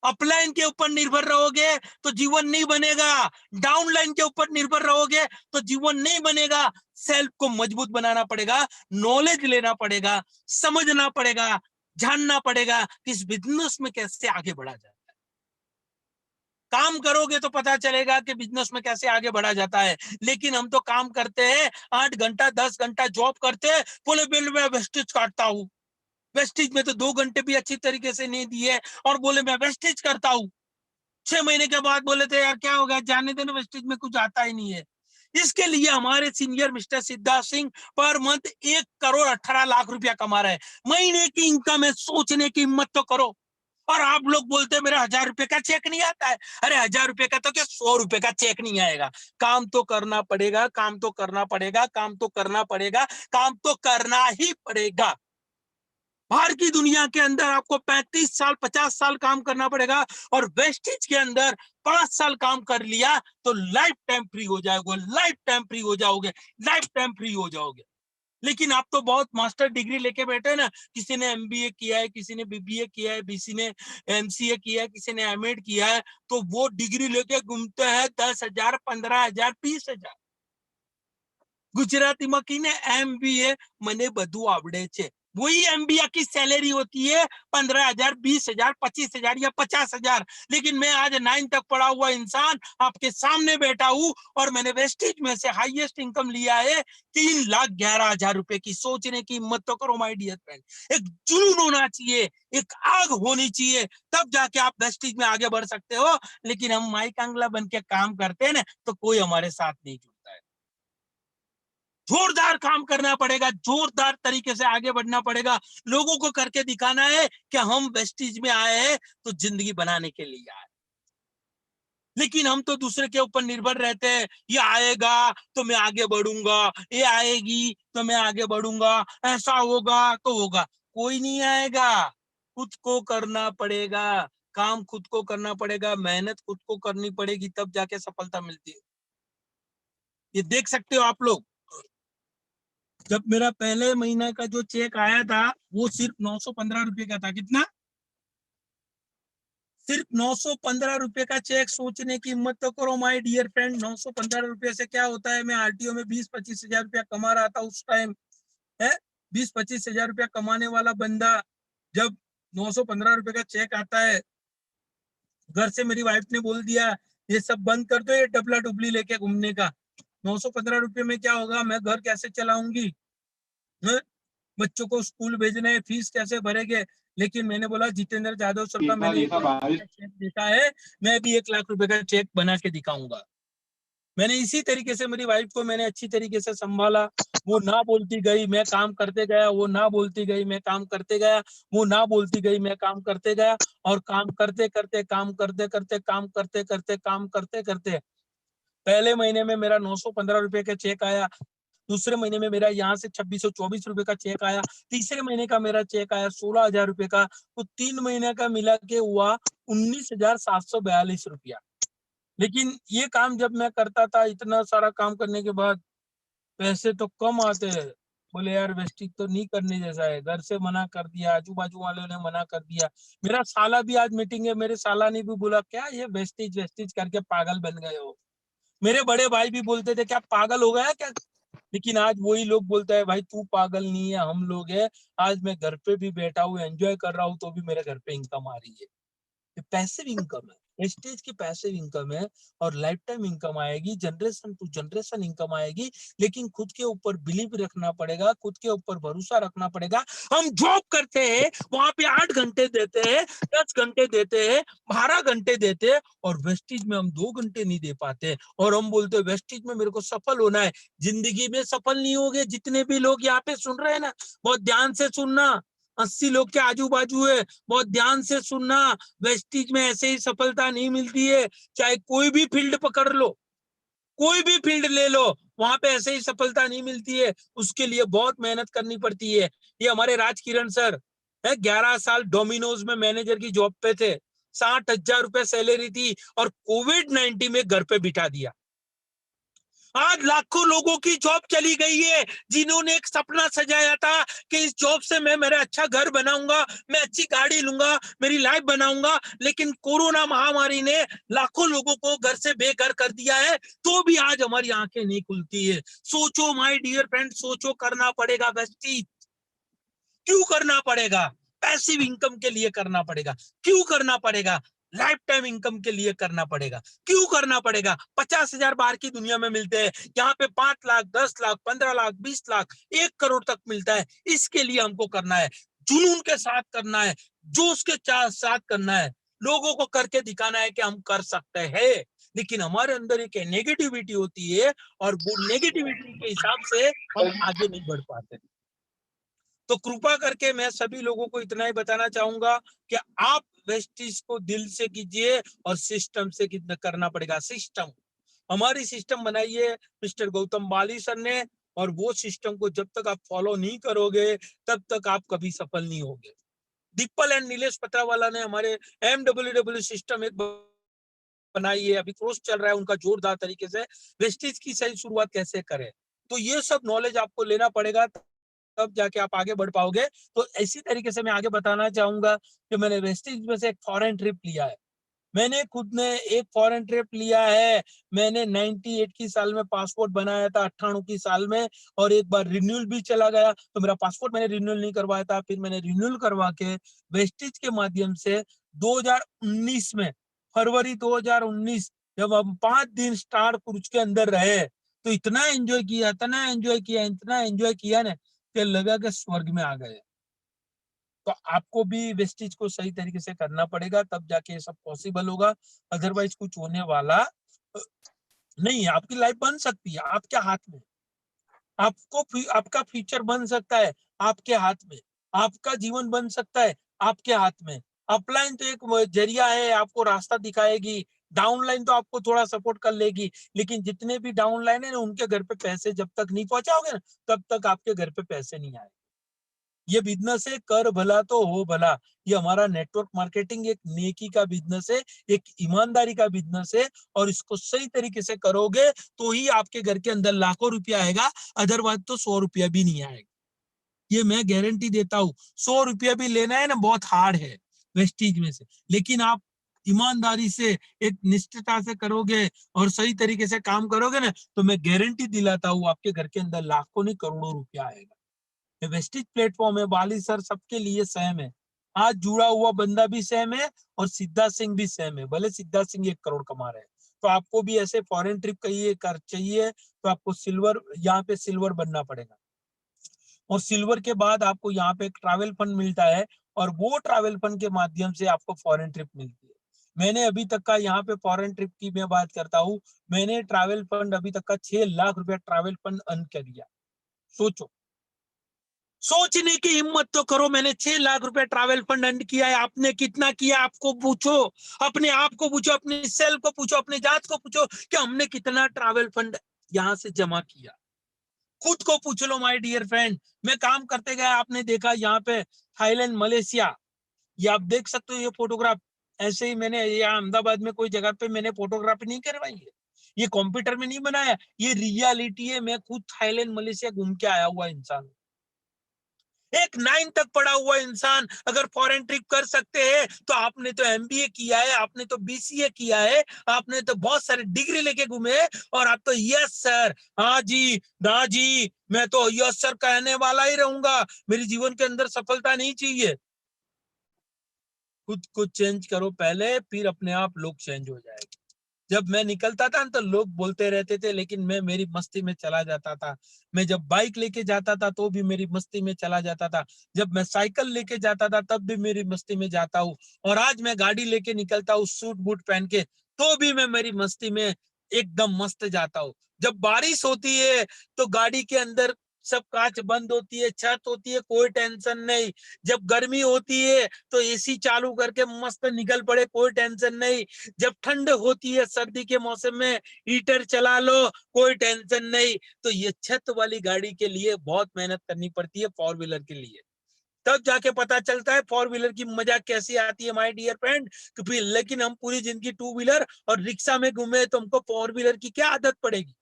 अपलाइन के ऊपर निर्भर रहोगे तो जीवन नहीं बनेगा, डाउनलाइन के ऊपर निर्भर रहोगे तो जीवन नहीं बनेगा। सेल्फ को मजबूत बनाना पड़ेगा, नॉलेज लेना पड़ेगा, समझना पड़ेगा, जानना पड़ेगा कि इस बिजनेस में कैसे आगे बढ़ा जाए। काम करोगे तो पता चलेगा कि बिजनेस में कैसे आगे बढ़ा जाता है। लेकिन हम तो काम करते हैं, 8 घंटा 10 घंटा जॉब करते हैं, बोले बिल में वेस्टेज काटता हूँ। वेस्टेज में तो 2 घंटे भी अच्छी तरीके से नहीं दिए और बोले मैं वेस्टेज करता हूँ। 6 महीने के बाद बोले थे यार क्या हो गया, जाने देना, वेस्टेज में कुछ आता ही नहीं है। इसके लिए हमारे senior mister Siddharth Singh per month 1,18,00,000 रुपया कमा रहे हैं। महीने की इनकम है, सोचने की हिम्मत तो करो। और आप लोग बोलते हैं मेरा 1,000 रुपए का चेक नहीं आता है। अरे 1,000 रुपए का तो क्या, 100 रुपए का चेक नहीं आएगा। काम तो करना पड़ेगा, काम तो करना पड़ेगा, काम तो करना पड़ेगा, काम तो करना ही पड़ेगा। बाहर की दुनिया के अंदर आपको 35 साल 50 साल काम करना पड़ेगा, और वेस्टेज के अंदर 5 साल काम कर लिया तो लाइफ टाइम फ्री हो जाओगे, लाइफ टाइम फ्री हो जाओगे, लाइफ टाइम फ्री हो जाओगे। लेकिन आप तो बहुत मास्टर डिग्री लेके बैठे हैं ना, किसी ने एमबीए किया है, किसी ने बीबीए किया है, किसी ने एमसीए किया है, किसी ने एमएड किया है, तो वो डिग्री लेके घूमते हैं 10,000 15,000 20,000। गुजराती में कहीने एमबीए મને બધું આવડે છે, वही एमबीए की सैलरी होती है 15,000 20,000 25,000 या 50,000। लेकिन मैं आज 9 तक पढ़ा हुआ इंसान आपके सामने बैठा हूं, और मैंने वेस्टेज में से हाईएस्ट इनकम लिया है 3,11,000 रुपए की। सोचने की हिम्मत तो करो माय डियर फ्रेंड। एक जुनून होना चाहिए, एक आग होनी चाहिए, तब जाके आप वेस्टेज में आगे बढ़ सकते हो। लेकिन हम माइक आंगला बन के काम करते हैं ना, तो कोई हमारे साथ नहीं जुड़ता है। जोरदार काम करना पड़ेगा, जोरदार तरीके से आगे बढ़ना पड़ेगा। लोगों को करके दिखाना है कि हम वेस्टीज में आए हैं तो जिंदगी बनाने के लिए आए। लेकिन हम तो दूसरे के ऊपर निर्भर रहते हैं, ये आएगा तो मैं आगे बढ़ूंगा, ये आएगी तो मैं आगे बढ़ूंगा, ऐसा होगा तो होगा। कोई नहीं आएगा, खुद को करना पड़ेगा, काम खुद को करना पड़ेगा, मेहनत खुद को करनी पड़ेगी, तब जाके सफलता मिलती है। ये देख सकते हो आप लोग, जब मेरा पहले महीने का जो चेक आया था वो सिर्फ 915 रुपए का था। कितना? सिर्फ 915 रुपए का चेक। सोचने की हिम्मत तो करो माय डियर फ्रेंड। 915 रुपए से क्या होता है। मैं आरटीओ में 20-25 हजार रुपया कमा रहा था उस टाइम है। 20-25 हजार रुपया कमाने वाला बंदा जब 915 रुपए का चेक आता है, घर से मेरी वाइफ ने बोल दिया ये सब बंद कर दो, ये डबला डुबली लेके घूमने का। 915 रुपये में क्या होगा, मैं घर कैसे चलाऊंगी, बच्चों को स्कूल भेजने, फीस कैसे भरेंगे। लेकिन मैंने बोला जितेंद्र जाधव सर का मैंने 1 लाख रुपए का चेक देखा है, मैं भी 1 लाख रुपए का चेक बना के दिखाऊंगा। मैंने इसी तरीके से मेरी वाइफ को मैंने अच्छी तरीके से संभाला। वो ना बोलती गई, मैं काम करते गया, वो ना बोलती गई, मैं काम करते गया, वो ना बोलती गई, मैं काम करते गया। और काम करते करते काम करते करते काम करते करते काम करते करते पहले महीने में मेरा 915 रुपए का चेक आया, दूसरे महीने में मेरा यहाँ से 2624 रुपए का चेक आया, तीसरे महीने का मेरा चेक आया 16,000 रुपए का। तो 3 महीने का मिला के हुआ 19,742 रुपया। लेकिन ये काम जब मैं करता था, इतना सारा काम करने के बाद पैसे तो कम आते हैं। बोले यार वेस्टिज तो नहीं करने जैसा है, घर से मना कर दिया, आजू बाजू वालों ने मना कर दिया। मेरा साला भी आज मीटिंग है, मेरे साला ने भी बोला क्या ये वेस्टिज वेस्टिज करके पागल बन गए हो। मेरे बड़े भाई भी बोलते थे क्या पागल हो गया क्या। लेकिन आज वही लोग बोलता है भाई तू पागल नहीं है, हम लोग है। आज मैं घर पे भी बैठा हूँ, एंजॉय कर रहा हूँ, तो भी मेरे घर पे इनकम आ रही है। ये पैसिव इनकम है, प्रेस्टीज की पैसिव इनकम है। और लाइफ टाइम इनकम आएगी, जनरेशन टू जनरेशन इनकम आएगी। लेकिन खुद के ऊपर बिलीव रखना पड़ेगा, खुद के ऊपर भरोसा रखना पड़ेगा। हम जॉब करते हैं, वहां पे 8 घंटे देते हैं, 10 घंटे देते हैं, 12 घंटे देते हैं, और वेस्टिज में हम 2 घंटे नहीं दे पाते। और हम बोलते हैं वेस्टिज में मेरे को सफल होना है। जिंदगी में सफल नहीं होगे। जितने भी लोग यहाँ पे सुन रहे हैं ना, बहुत ध्यान से सुनना। 80 लोग के आजू बाजू है, बहुत ध्यान से सुनना। वेस्टिज में ऐसे ही सफलता नहीं मिलती है। चाहे कोई भी फील्ड पकड़ लो, कोई भी फील्ड ले लो, वहां पे ऐसे ही सफलता नहीं मिलती है। उसके लिए बहुत मेहनत करनी पड़ती है। ये हमारे राजकिरण सर है, 11 साल डोमिनोज में मैनेजर की जॉब पे थे, 60,000 रुपए सैलरी थी, और कोविड-19 में घर पे बिठा दिया। आज लाखों लोगों की जॉब चली गई है, जिन्होंने एक सपना सजाया था कि इस जॉब से मैं मेरा अच्छा घर बनाऊंगा, मैं अच्छी गाड़ी लूंगा, मेरी लाइफ बनाऊंगा। लेकिन कोरोना महामारी ने लाखों लोगों को घर से बेघर कर दिया है, तो भी आज हमारी आंखें नहीं खुलती है। सोचो माय डियर फ्रेंड, सोचो, करना पड़ेगा वेस्टीज। क्यों करना पड़ेगा? पैसिव इनकम के लिए करना पड़ेगा। क्यों करना पड़ेगा? लाइफ टाइम इनकम के लिए करना पड़ेगा। क्यों करना पड़ेगा? 50,000 बाहर की दुनिया में मिलते हैं, यहाँ पे 5 लाख, 10 लाख, 15 लाख, 20 लाख, 1 करोड़ तक मिलता है। इसके लिए हमको करना है, जुनून के साथ करना है, जोश के साथ करना है, लोगों को करके दिखाना है कि हम कर सकते हैं। लेकिन हमारे अंदर एक नेगेटिविटी होती है, और वो नेगेटिविटी के हिसाब से हम आगे नहीं बढ़ पाते। तो कृपा करके मैं सभी लोगों को इतना ही बताना चाहूंगा कि आप वेस्टिज को दिल से कीजिए, और सिस्टम से कितना करना पड़ेगा। सिस्टम, हमारी सिस्टम बनाई है मिस्टर गौतम बाली सर ने, और वो सिस्टम को जब तक आप फॉलो नहीं करोगे, तब तक आप कभी सफल नहीं होगे। दीपल एंड नीलेश पत्रावाला ने हमारे MWW सिस्टम एक बनाई है, अभी कोर्स चल रहा है उनका जोरदार तरीके से, वेस्टिज की सही शुरुआत कैसे करें। तो ये सब नॉलेज आपको लेना पड़ेगा, तब जाके आप आगे बढ़ पाओगे। तो इसी तरीके से मैं आगे बताना चाहूंगा कि मैंने वेस्टिज में से एक फॉरेन ट्रिप लिया है। मैंने खुद ने एक फॉरेन ट्रिप लिया है। मैंने 98 की साल में पासपोर्ट बनाया था, 98 की साल में, और एक बार रिन्यूअल भी चला गया, तो मेरा पासपोर्ट मैंने रिन्यूअल नहीं करवाया था, फिर मैंने रिन्यूअल करवा के वेस्टिज के माध्यम से 2019 में, फरवरी 2019, जब हम 5 दिन स्टार क्रूज के अंदर रहे, तो इतना एंजॉय किया, इतना एंजॉय किया, इतना एंजॉय किया ना कि लगा कि स्वर्ग में आ गए। तो आपको भी वेस्टिज को सही तरीके से करना पड़ेगा, तब जाके ये सब पॉसिबल होगा। अदरवाइज कुछ होने वाला नहीं है। आपकी लाइफ बन सकती है आपके हाथ में, आपका फ्यूचर बन सकता है आपके हाथ में, आपका जीवन बन सकता है आपके हाथ में। अपलाइन तो एक जरिया है, आपको रास्ता दिखाएगी। डाउनलाइन तो आपको थोड़ा सपोर्ट कर लेगी। लेकिन जितने भी डाउनलाइन है ना, उनके घर पे पैसे जब तक नहीं पहुंचाओगे ना, तब तक आपके घर पे पैसे नहीं आए। ये बिजनेस है, कर भला तो हो भला। ये हमारा नेटवर्क मार्केटिंग एक नेकी का बिजनेस है, एक ईमानदारी का बिजनेस है। और इसको सही तरीके से करोगे तो ही आपके घर के अंदर लाखों रुपया आएगा, अदरवाइज तो 100 रुपया भी नहीं आएगा। ये मैं गारंटी देता हूँ। 100 रुपया भी लेना है ना, बहुत हार्ड है वेस्टीज में से। लेकिन आप ईमानदारी से, एक निष्ठता से करोगे, और सही तरीके से काम करोगे ना, तो मैं गारंटी दिलाता हूँ आपके घर के अंदर लाखों नहीं करोड़ों रुपया आएगा। वेस्टिज प्लेटफॉर्म है, बाली सर सबके लिए सेम है। आज जुड़ा हुआ बंदा भी सेम है, और सिद्धार्थ सिंह भी सेम है। भले सिद्धार्थ सिंह 1 करोड़ कमा रहे हैं, तो आपको भी ऐसे फॉरेन ट्रिप चाहिए तो आपको सिल्वर, यहाँ पे सिल्वर बनना पड़ेगा। और सिल्वर के बाद आपको यहाँ पे एक ट्रैवल फंड मिलता है, और वो ट्रैवल फंड के माध्यम से आपको फॉरेन ट्रिप मिलती है। मैंने अभी तक का यहाँ पे फॉरेन ट्रिप की मैं बात करता हूँ, मैंने ट्रैवल फंड अभी तक का 6 लाख रुपया ट्रैवल फंड अर्न कर लिया। सोचो, सोचने की हिम्मत तो करो, मैंने 6 लाख रुपए ट्रैवल फंड अर्न किया है। आपने कितना किया? आपको पूछो, अपने आप को पूछो, अपने सेल्फ को पूछो, अपने जात को पूछो कि हमने कितना ट्रैवल फंड यहाँ से जमा किया। खुद को पूछ लो माय डियर फ्रेंड। मैं काम करते गया, आपने देखा यहाँ पे थाईलैंड, मलेशिया, ये आप देख सकते हो ये फोटोग्राफ। ऐसे ही मैंने यहाँ अहमदाबाद में कोई जगह पे मैंने फोटोग्राफी नहीं करवाई है, ये कंप्यूटर में नहीं बनाया, ये रियलिटी है। मैं खुद थाईलैंड मलेशिया घूम के आया हुआ इंसान, एक 9 तक पढ़ा हुआ इंसान अगर फॉरेन ट्रिप कर सकते हैं तो आपने तो एमबीए किया है, आपने तो बीसीए किया है, आपने तो बहुत सारे डिग्री लेके घूमे, और आप तो यस सर, हाँ जी, ना जी, मैं तो यस सर कहने वाला ही रहूंगा, मेरे जीवन के अंदर सफलता नहीं चाहिए। खुद को चेंज करो पहले, फिर अपने आप लोग चेंज हो जाएंगे। जब मैं निकलता था तो लोग बोलते रहते थे, लेकिन मैं मेरी मस्ती में चला जाता था। मैं जब बाइक लेके जाता था तो भी मेरी मस्ती में चला जाता था, जब मैं साइकिल लेके जाता था तब भी मेरी मस्ती में जाता हूँ, और आज मैं गाड़ी लेके निकलता हूँ सूट बूट पहन के, तो भी मैं मेरी मस्ती में एकदम मस्त जाता हूँ। जब बारिश होती है तो गाड़ी के अंदर सब कांच बंद होती है, छत होती है, कोई टेंशन नहीं। जब गर्मी होती है तो एसी चालू करके मस्त निकल पड़े, कोई टेंशन नहीं। जब ठंड होती है सर्दी के मौसम में हीटर चला लो, कोई टेंशन नहीं। तो ये छत वाली गाड़ी के लिए बहुत मेहनत करनी पड़ती है, फोर व्हीलर के लिए। तब जाके पता चलता है फोर व्हीलर की मजा कैसी आती है माय डियर फ्रेंड। लेकिन हम पूरी जिंदगी टू व्हीलर और रिक्शा में घूमे तो हमको फोर व्हीलर की क्या आदत पड़ेगी?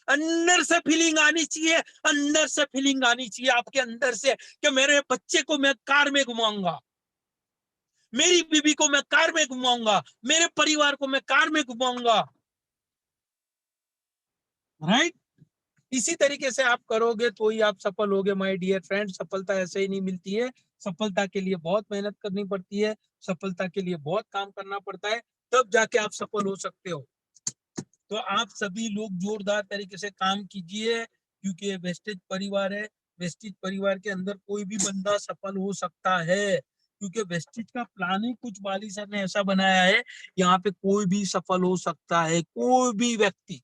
अंदर से फीलिंग आनी चाहिए, अंदर से फीलिंग आनी चाहिए आपके अंदर से कि मेरे बच्चे को मैं कार में घुमाऊंगा, मेरी बीबी को मैं कार में घुमाऊंगा, मेरे परिवार को मैं कार में घुमाऊंगा। राइट? इसी तरीके से आप करोगे तो ही आप सफल होगे माय डियर फ्रेंड। सफलता ऐसे ही नहीं मिलती है, सफलता के लिए बहुत मेहनत करनी पड़ती है, सफलता के लिए बहुत काम करना पड़ता है, तब जाके आप सफल हो सकते हो। तो आप सभी लोग जोरदार तरीके से काम कीजिए, क्योंकि ये वेस्टेज परिवार है। वेस्टेज परिवार के अंदर कोई भी बंदा सफल हो सकता है, क्योंकि वेस्टेज का प्लान ही कुछ बाली सर ने ऐसा बनाया है, यहाँ पे कोई भी सफल हो सकता है, कोई भी व्यक्ति।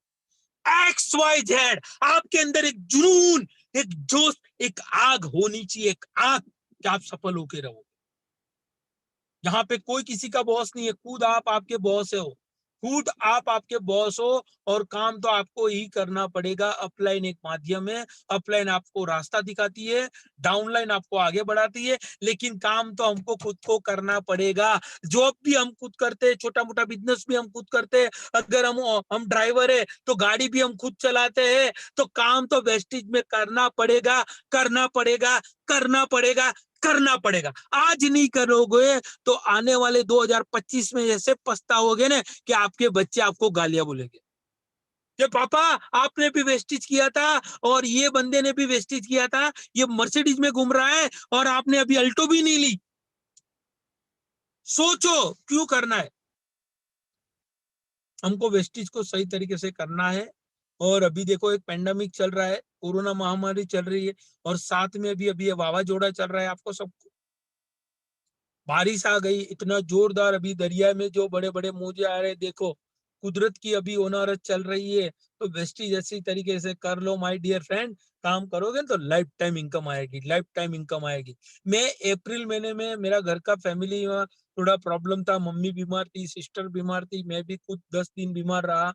एक्स वाई जेड, आपके अंदर एक जुनून, एक जोश, एक आग होनी चाहिए, एक आग कि आप सफल होके रहो। यहाँ पे कोई किसी का बॉस नहीं है, खुद आप आपके बॉस हो, खुद आप आपके बॉस हो, और काम तो आपको ही करना पड़ेगा। अपलाइन एक माध्यम है, अपलाइन आपको रास्ता दिखाती है, डाउनलाइन आपको आगे बढ़ाती है, लेकिन काम तो हमको खुद को करना पड़ेगा। जॉब भी हम खुद करते हैं, छोटा मोटा बिजनेस भी हम खुद करते हैं, अगर हम ड्राइवर है तो गाड़ी भी हम खुद चलाते हैं, तो काम तो वेस्टेज में करना पड़ेगा, करना पड़ेगा, करना पड़ेगा, करना पड़ेगा। आज नहीं करोगे तो आने वाले 2025 में ऐसे पछताओगे ना कि आपके बच्चे आपको गालियां बोलेंगे कि पापा आपने भी वेस्टेज किया था, और ये बंदे ने भी वेस्टेज किया था, ये मर्सिडीज में घूम रहा है और आपने अभी अल्टो भी नहीं ली। सोचो क्यों करना है? हमको वेस्टेज को सही तरीके से करना है। और अभी देखो एक पेंडेमिक चल रहा है, कोरोना महामारी चल रही है, और साथ में अभी अभी ये वावाजोड़ा चल रहा है। आपको सब बारिश आ गई इतना जोरदार, अभी दरिया में जो बड़े बड़े मोजे आ रहे हैं, देखो कुदरत की अभी ओनारत चल रही है। तो वेस्टेज ऐसी तरीके से कर लो माय डियर फ्रेंड, काम करोगे तो लाइफ टाइम इनकम आएगी, लाइफ टाइम इनकम आएगी। मैं अप्रैल महीने में मेरा घर का फैमिली में थोड़ा प्रॉब्लम था, मम्मी बीमार थी, सिस्टर बीमार थी, मैं भी खुद 10 दिन बीमार रहा,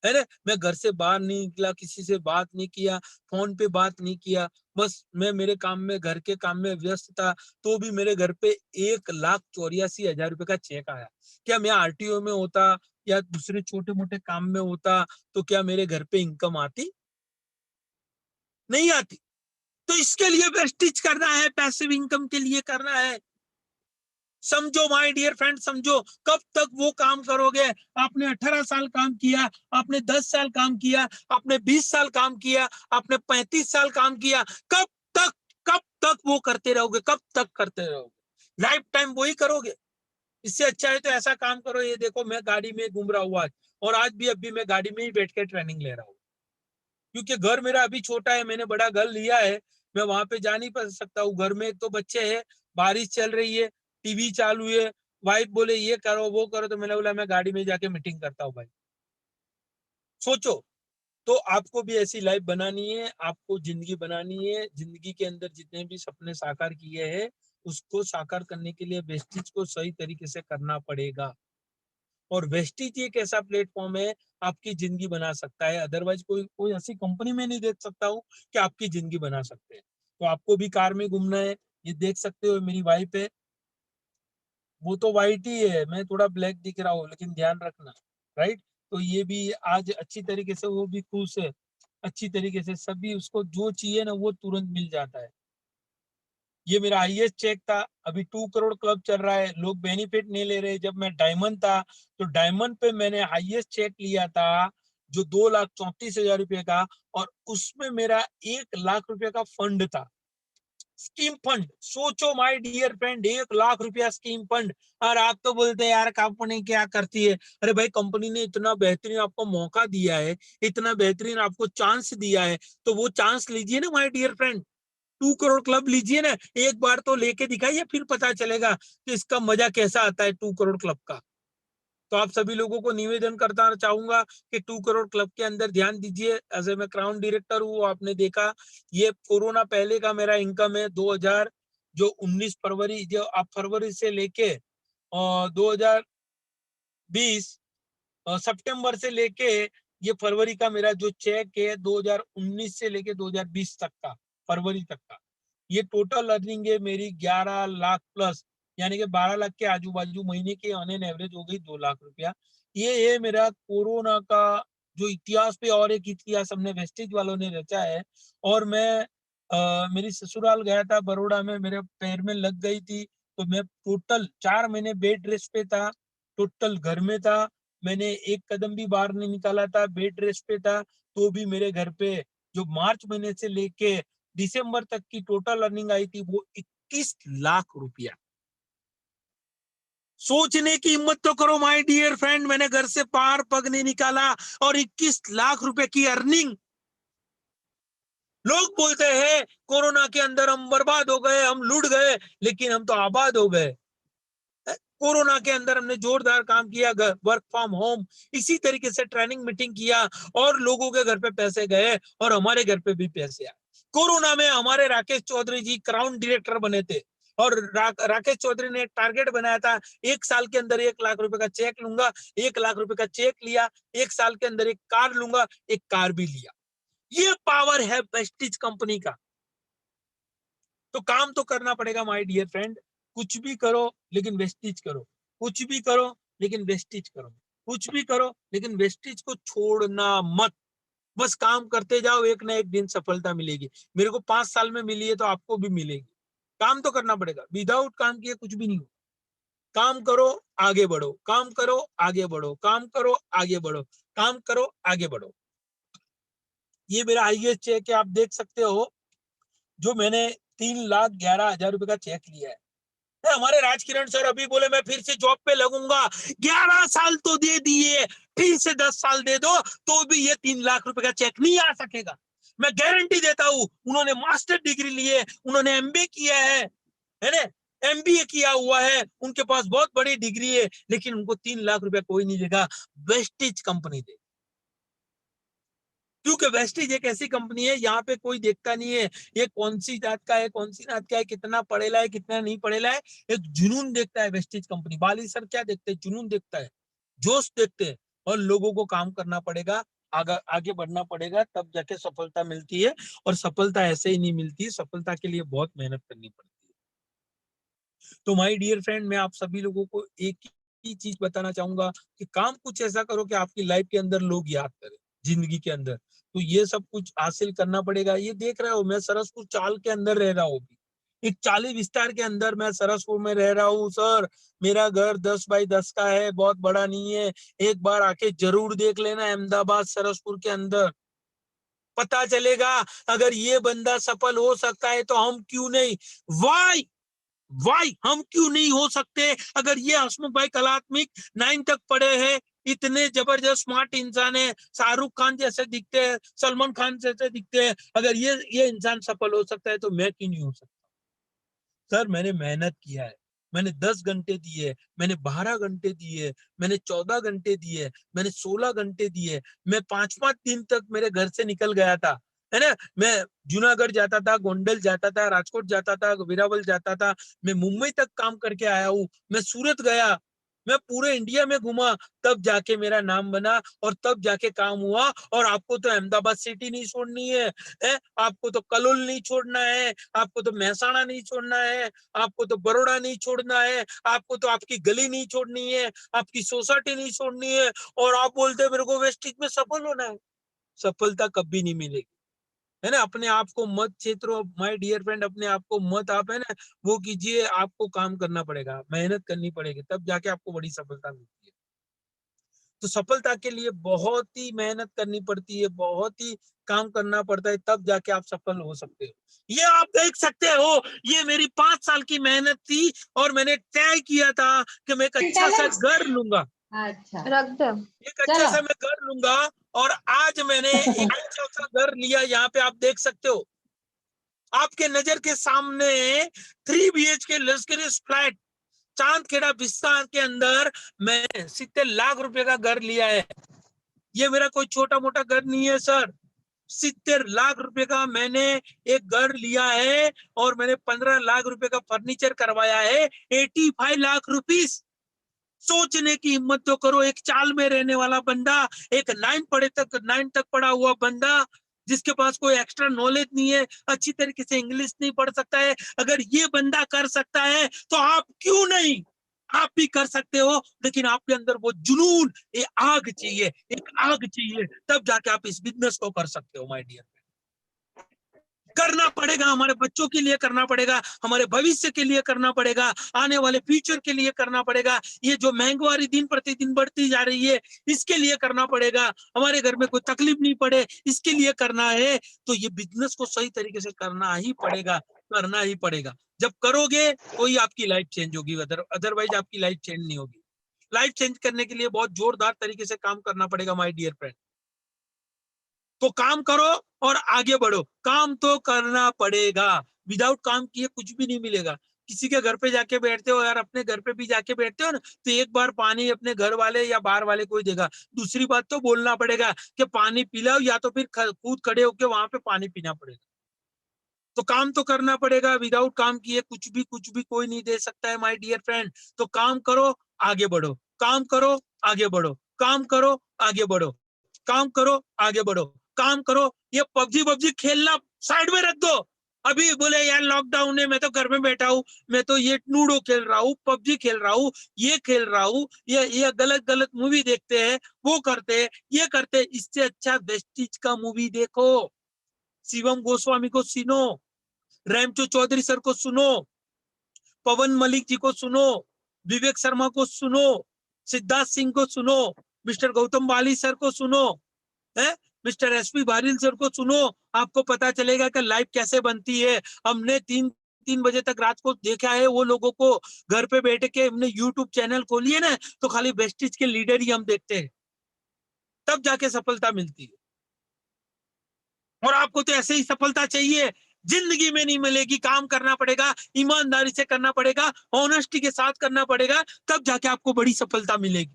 है ना। मैं घर से बाहर नहीं निकला, किसी से बात नहीं किया, फोन पे बात नहीं किया, बस मैं मेरे काम में, घर के काम में व्यस्त था। तो भी मेरे घर पे 1,84,000 रुपए का चेक आया। क्या मैं आरटीओ में होता या दूसरे छोटे मोटे काम में होता तो क्या मेरे घर पे इनकम आती? नहीं आती। तो इसके लिए वेस्टेज करना है, पैसिव इनकम के लिए करना है। समझो माय डियर फ्रेंड, समझो। कब तक वो काम करोगे? आपने 18 साल काम किया, आपने 10 साल काम किया, आपने 20 साल काम किया, आपने 35 साल काम किया, कब तक, कब तक वो करते रहोगे? कब तक करते रहोगे? लाइफ टाइम वही करोगे? इससे अच्छा है तो ऐसा काम करो, ये देखो मैं गाड़ी में घूम रहा हूँ आज, और आज भी अभी मैं गाड़ी में ही बैठ के ट्रेनिंग ले रहा हूँ, क्योंकि घर मेरा अभी छोटा है, मैंने बड़ा घर लिया है, मैं वहां पे जा नहीं पा सकता हूँ। घर में एक तो बच्चे हैं, बारिश चल रही है, टीवी चालू है, वाइफ बोले ये करो वो करो, तो मैंने बोला मैं गाड़ी में जाके मीटिंग करता हूँ भाई। सोचो, तो आपको भी ऐसी लाइफ बनानी है, आपको जिंदगी बनानी है। जिंदगी के अंदर जितने भी सपने साकार किए हैं, उसको साकार करने के लिए वेस्टेज को सही तरीके से करना पड़ेगा। और वेस्टेज एक ऐसा प्लेटफॉर्म है, आपकी जिंदगी बना सकता है। अदरवाइज कोई कोई ऐसी कंपनी में नहीं देख सकता हूँ कि आपकी जिंदगी बना सकते हैं। तो आपको भी कार में घूमना है, ये देख सकते हो मेरी वाइफ है, वो तो वाइट ही है, मैं थोड़ा ब्लैक दिख रहा हूँ, लेकिन ध्यान रखना, राइट। तो ये भी आज अच्छी तरीके से, वो भी खुश है अच्छी तरीके से, सभी उसको जो चाहिए ना वो तुरंत मिल जाता है। ये मेरा हाईएस्ट चेक था, अभी 2 करोड़ क्लब चल रहा है, लोग बेनिफिट नहीं ले रहे। जब मैं डायमंड था तो डायमंड पे मैंने हाईएस्ट चेक लिया था, जो 2,34,000 रुपये का, और उसमें मेरा 1 लाख रुपए का फंड था, स्कीम फंड। सोचो माय डियर फ्रेंड, 1 लाख रुपया स्कीम फंड। और आप तो बोलते हैं यार कंपनी क्या करती है। अरे भाई, कंपनी ने इतना बेहतरीन आपको मौका दिया है, इतना बेहतरीन आपको चांस दिया है, तो वो चांस लीजिए ना my dear friend. 2 crore club लीजिए ना, एक बार तो लेके दिखाइए, फिर पता चलेगा कि इसका मजा कैसा आता है 2 करोड़ क्लब का। तो आप सभी लोगों को निवेदन करता चाहूंगा कि 2 करोड़ क्लब के अंदर ध्यान दीजिए। एज ए मैं क्राउन डायरेक्टर हूँ, आपने देखा ये कोरोना पहले का मेरा इनकम है 2000 जो 19 फरवरी, जो आप फरवरी से लेके 2020 सितंबर से लेके ये फरवरी का मेरा जो चेक है 2019 से लेके 2020 तक का, फरवरी तक का, ये टोटल अर्निंग है मेरी 11 लाख प्लस, यानी कि 12 लाख के आजू बाजू महीने के ऑन एन एवरेज हो गई 2 लाख रुपया। ये है मेरा कोरोना का जो इतिहास पे और एक इतिहास हमने वेस्टेज वालों ने रचा है। और मैं मेरी ससुराल गया था बड़ौदा में, मेरे पैर में लग गई थी, तो मैं टोटल 4 महीने बेड रेस्ट पे था, टोटल घर में था, मैंने एक कदम भी बाहर नहीं निकाला था, बेड रेस्ट पे था। तो भी मेरे घर पे जो मार्च महीने से लेके दिसंबर तक की टोटल अर्निंग आई थी वो 21 लाख रुपया। सोचने की हिम्मत तो करो माय डियर फ्रेंड, मैंने घर से पार पग नहीं निकाला और 21 लाख रुपए की अर्निंग। लोग बोलते हैं कोरोना के अंदर हम बर्बाद हो गए, हम लूट गए, लेकिन हम तो आबाद हो गए। कोरोना के अंदर हमने जोरदार काम किया, वर्क फ्रॉम होम, इसी तरीके से ट्रेनिंग मीटिंग किया, और लोगों के घर पे पैसे गए और हमारे घर पे भी पैसे आए। कोरोना में हमारे राकेश चौधरी जी क्राउन डायरेक्टर बने थे, और राकेश चौधरी ने एक टारगेट बनाया था, 1 साल के अंदर 1 लाख रुपए का चेक लूंगा। 1 लाख रुपए का चेक लिया, 1 साल के अंदर एक कार लूंगा, एक कार भी लिया। ये पावर है वेस्टिज कंपनी का। तो काम तो करना पड़ेगा माय डियर फ्रेंड, कुछ भी करो लेकिन वेस्टिज करो, कुछ भी करो लेकिन वेस्टिज करो, कुछ भी करो लेकिन वेस्टिज को छोड़ना मत। बस काम करते जाओ, एक ना एक दिन सफलता मिलेगी। मेरे को 5 साल में मिली है तो आपको भी मिलेगी। काम तो करना पड़ेगा, विदाउट काम किए कुछ भी नहीं हो। काम करो, आगे बढ़ो, काम करो, आगे बढ़ो, काम करो, आगे बढ़ो, काम करो, आगे बढ़ो। ये मेरा हाईएस्ट चेक है, आप देख सकते हो, जो मैंने 3,11,000 रुपए का चेक लिया है। हमारे राजकिरण सर अभी बोले मैं फिर से जॉब पे लगूंगा, 11 साल तो दे दिए, फिर से 10 साल दे दो तो भी ये 3 लाख रुपए का चेक नहीं आ सकेगा। मैं गारंटी देता हूं, उन्होंने मास्टर डिग्री लिए, उन्होंने एमबीए किया है ना, एमबीए किया हुआ है, उनके पास बहुत बड़ी डिग्री है, लेकिन उनको 3 लाख रुपया कोई नहीं देगा, वेस्टेज कंपनी दे। क्योंकि वेस्टेज एक ऐसी कंपनी है, यहाँ पे कोई देखता नहीं है ये कौन सी जात का है, कौन सी नात का है, कितना पढ़ेला है, कितना नहीं पढ़ेला है। एक जुनून देखता है वेस्टेज कंपनी। बाली सर क्या देखते हैं? जुनून देखता है, जोश देखते हैं। और लोगों को काम करना पड़ेगा, आगे बढ़ना पड़ेगा, तब जाके सफलता मिलती है। और सफलता ऐसे ही नहीं मिलती, सफलता के लिए बहुत मेहनत करनी पड़ती है। तो माय डियर फ्रेंड, मैं आप सभी लोगों को एक ही चीज बताना चाहूंगा कि काम कुछ ऐसा करो कि आपकी लाइफ के अंदर लोग याद करें, जिंदगी के अंदर। तो ये सब कुछ हासिल करना पड़ेगा। ये देख रहे हो, मैं सरसपुर चाल के अंदर रह रहा हूँ, एक 40 विस्तार के अंदर मैं सरसपुर में रह रहा हूँ सर। मेरा घर 10 बाई 10 का है, बहुत बड़ा नहीं है। एक बार आके जरूर देख लेना अहमदाबाद सरसपुर के अंदर, पता चलेगा। अगर ये बंदा सफल हो सकता है तो हम क्यों नहीं? वाई वाई हम क्यों नहीं हो सकते? अगर ये हसमुख भाई कलात्मिक 9 तक पढ़े हैं, इतने जबरदस्त स्मार्ट इंसान है, शाहरुख खान जैसे दिखते हैं, सलमान खान जैसे दिखते हैं, अगर ये इंसान सफल हो सकता है तो मैं क्यों नहीं हो सकता? सर मैंने मेहनत किया है, मैंने 10 घंटे दिए, मैंने 12 घंटे दिए, मैंने 14 घंटे दिए, मैंने 16 घंटे दिए, मैं 5-5 दिन तक मेरे घर से निकल गया था, है ना। मैं जूनागढ़ जाता था, गोंडल जाता था, राजकोट जाता था, वेरावल जाता था, मैं मुंबई तक काम करके आया हूँ, मैं सूरत गया, मैं पूरे इंडिया में घूमा, तब जाके मेरा नाम बना और तब जाके काम हुआ। और आपको तो अहमदाबाद सिटी नहीं छोड़नी है, आपको तो कलोल नहीं छोड़ना है, आपको तो महसाणा नहीं छोड़ना है, आपको तो बड़ौदा नहीं छोड़ना है, आपको तो आपकी गली नहीं छोड़नी है, आपकी सोसाइटी नहीं छोड़नी है, और आप बोलते हैं मेरे को वेस्टेज में सफल होना है। सफलता कभी नहीं मिलेगी, है ना। अपने आप को मत क्षेत्रों, माय डियर फ्रेंड, अपने आप को मत, आप है ना वो कीजिए, आपको काम करना पड़ेगा, मेहनत करनी पड़ेगी, तब जाके आपको बड़ी सफलता मिलती है। तो सफलता के लिए बहुत ही मेहनत करनी पड़ती है, बहुत ही काम करना पड़ता है, तब जाके आप सफल हो सकते हो। ये आप देख सकते हो, ये मेरी 5 साल की मेहनत थी और मैंने तय किया था कि मैं एक अच्छा सा घर लूंगा। अच्छा रख दो, एक अच्छा सा मैं घर लूंगा, और आज मैंने एक अच्छा सा घर लिया। यहाँ पे आप देख सकते हो, आपके नजर के सामने 3 BHK लग्जरियस फ्लैट चांदखेड़ा विस्तार के अंदर मैं 70 लाख रुपए का घर लिया है। ये मेरा कोई छोटा मोटा घर नहीं है सर, 70 लाख रुपए का मैंने एक घर लिया है, और मैंने 15 लाख रुपए का फर्नीचर करवाया है, 85 लाख रुपीस। सोचने की हिम्मत तो करो, एक चाल में रहने वाला बंदा, एक 9 तक पढ़ा हुआ बंदा, जिसके पास कोई एक्स्ट्रा नॉलेज नहीं है, अच्छी तरीके से इंग्लिश नहीं पढ़ सकता है, अगर ये बंदा कर सकता है तो आप क्यों नहीं, आप भी कर सकते हो। लेकिन आपके अंदर वो जुनून, ये आग चाहिए, एक आग चाहिए, तब जाके आप इस बिजनेस को कर सकते हो माय डियर। करना पड़ेगा, हमारे बच्चों के लिए करना पड़ेगा, हमारे भविष्य के लिए करना पड़ेगा, आने वाले फ्यूचर के लिए करना पड़ेगा। ये जो महंगाई दिन प्रतिदिन बढ़ती जा रही है, इसके लिए करना पड़ेगा, हमारे घर में कोई तकलीफ नहीं पड़े, इसके लिए करना है। तो ये बिजनेस को सही तरीके से करना ही पड़ेगा, करना ही पड़ेगा। जब करोगे तो ही आपकी लाइफ चेंज होगी, अदरवाइज आपकी लाइफ चेंज नहीं होगी। लाइफ चेंज करने के लिए बहुत जोरदार तरीके से काम करना पड़ेगा माय डियर फ्रेंड। तो काम करो और आगे बढ़ो, काम तो करना पड़ेगा, विदाउट काम किए कुछ भी नहीं मिलेगा। किसी के घर पे जाके बैठते हो यार, अपने घर पे भी जाके बैठते हो ना, तो एक बार पानी अपने घर वाले या बाहर वाले को ही देगा, दूसरी बात तो बोलना पड़ेगा कि पानी पिलाओ, या तो फिर खुद खड़े होके वहां पे पानी पीना पड़ेगा। तो काम तो करना पड़ेगा, विदाउट काम किए कुछ भी कोई नहीं दे सकता है माय डियर फ्रेंड। तो काम करो, आगे बढ़ो, काम करो, आगे बढ़ो, काम करो, आगे बढ़ो, काम करो, आगे बढ़ो, काम करो। ये पबजी खेलना साइड में रख दो। अभी बोले यार लॉकडाउन है, मैं तो घर में बैठा हूँ, मैं तो ये लूडो खेल रहा हूँ, पबजी खेल रहा हूँ, ये खेल रहा हूँ, ये गलत गलत मूवी देखते हैं, वो करते हैं, ये करते हैं। इससे अच्छा वेस्टिज का मूवी देखो, शिवम गोस्वामी को सुनो, रेमचो चौधरी सर को सुनो, पवन मलिक जी को सुनो, विवेक शर्मा को सुनो, सिद्धार्थ सिंह को सुनो, मिस्टर गौतम बाली सर को सुनो, है मिस्टर एसपी बारिल सर को सुनो। आपको पता चलेगा कि लाइफ कैसे बनती है। हमने 3 बजे तक रात को देखा है वो लोगों को, घर पे बैठ के हमने यूट्यूब चैनल खोली है ना, तो खाली वेस्टिज के लीडर ही हम देखते हैं, तब जाके सफलता मिलती है। और आपको तो ऐसे ही सफलता चाहिए, जिंदगी में नहीं मिलेगी, काम करना पड़ेगा, ईमानदारी से करना पड़ेगा, ऑनेस्टी के साथ करना पड़ेगा, तब जाके आपको बड़ी सफलता मिलेगी।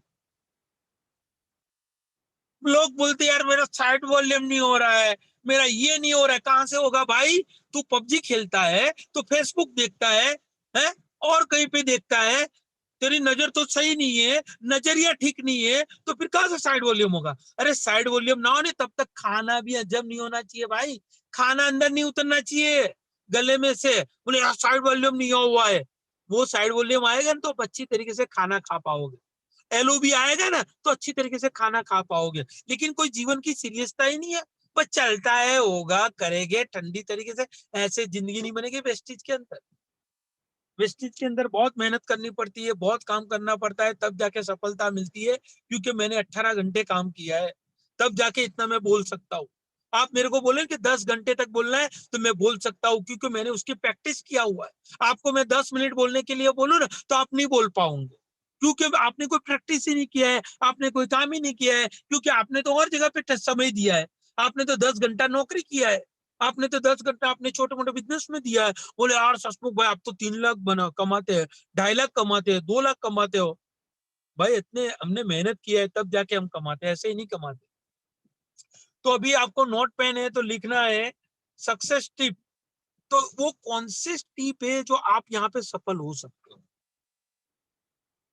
लोग बोलते यार मेरा साइड वॉल्यूम नहीं हो रहा है, मेरा ये नहीं हो रहा है, कहां से होगा भाई? तू पबजी खेलता है तो फेसबुक देखता है और कहीं पे देखता है, तेरी नजर तो सही नहीं है, नजरिया ठीक नहीं है, तो फिर कहां से साइड वॉल्यूम होगा? अरे साइड वॉल्यूम ना होने तब तक खाना भी हजम नहीं होना चाहिए भाई, खाना अंदर नहीं उतरना चाहिए गले में से। बोले यार साइड वॉल्यूम नहीं हुआ है, वो साइड वॉल्यूम आएगा ना तो अच्छी तरीके से खाना खा पाओगे, एलओ भी आएगा ना तो अच्छी तरीके से खाना खा पाओगे। लेकिन कोई जीवन की सीरियसता ही नहीं है, बस चलता है, होगा, करेंगे, ठंडी तरीके से, ऐसे जिंदगी नहीं बनेगी। वेस्टिज के अंदर, वेस्टिज के अंदर बहुत मेहनत करनी पड़ती है, बहुत काम करना पड़ता है, तब जाके सफलता मिलती है। क्योंकि मैंने 18 घंटे काम किया है, तब जाके इतना मैं बोल सकता हूँ। आप मेरे को बोले कि 10 घंटे तक बोलना है तो मैं बोल सकता हूँ, क्योंकि मैंने उसकी प्रैक्टिस किया हुआ है। आपको मैं 10 मिनट बोलने के लिए बोलूँ ना तो आप नहीं बोल पाओगे, क्योंकि आपने कोई प्रैक्टिस ही नहीं किया है, आपने कोई काम ही नहीं किया है, क्योंकि आपने तो और जगह पे समय दिया है। आपने तो 10 घंटा नौकरी किया है, आपने तो 10 घंटा अपने छोटे मोटे बिजनेस में दिया है। बोले यार सचमुच भाई आप तो 3 लाख बना कमाते हैं, 2.5 लाख कमाते हैं, 2 लाख कमाते हो। भाई इतने हमने मेहनत किया है तब जाके हम कमाते हैं, ऐसे ही नहीं कमाते। तो अभी आपको नोट पेन है तो लिखना है सक्सेस टिप। तो वो कौन से टिप है जो आप यहाँ पे सफल हो सकते हो?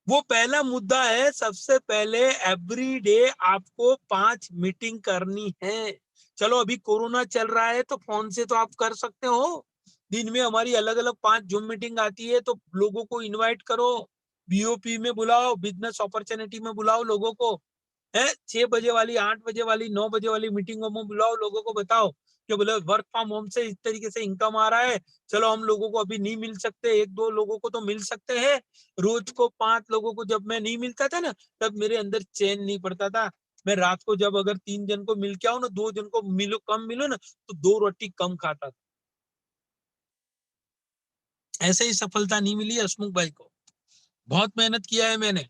वो पहला मुद्दा है, सबसे पहले एवरी डे आपको 5 मीटिंग करनी है। चलो अभी कोरोना चल रहा है तो फोन से तो आप कर सकते हो। दिन में हमारी अलग अलग 5 जूम मीटिंग आती है, तो लोगों को इनवाइट करो, बीओपी में बुलाओ, बिजनेस अपॉर्चुनिटी में बुलाओ लोगों को, है 6 बजे वाली, 8 बजे वाली, 9 बजे वाली मीटिंगों में बुलाओ लोगों को, बताओ कि बोले वर्क फ्रॉम होम से इस तरीके से इनकम आ रहा है। चलो हम लोगों को अभी नहीं मिल सकते, 1-2 लोगों को तो मिल सकते हैं। रोज को 5 लोगों को जब मैं नहीं मिलता था ना, तब मेरे अंदर चैन नहीं पड़ता था। मैं रात को जब अगर 3 जन को मिल के आओ ना, 2 जन को मिलो कम मिलो ना, तो 2 रोटी कम खाता था। ऐसे ही सफलता नहीं मिली हसमुख भाई को। बहुत मेहनत किया है मैंने,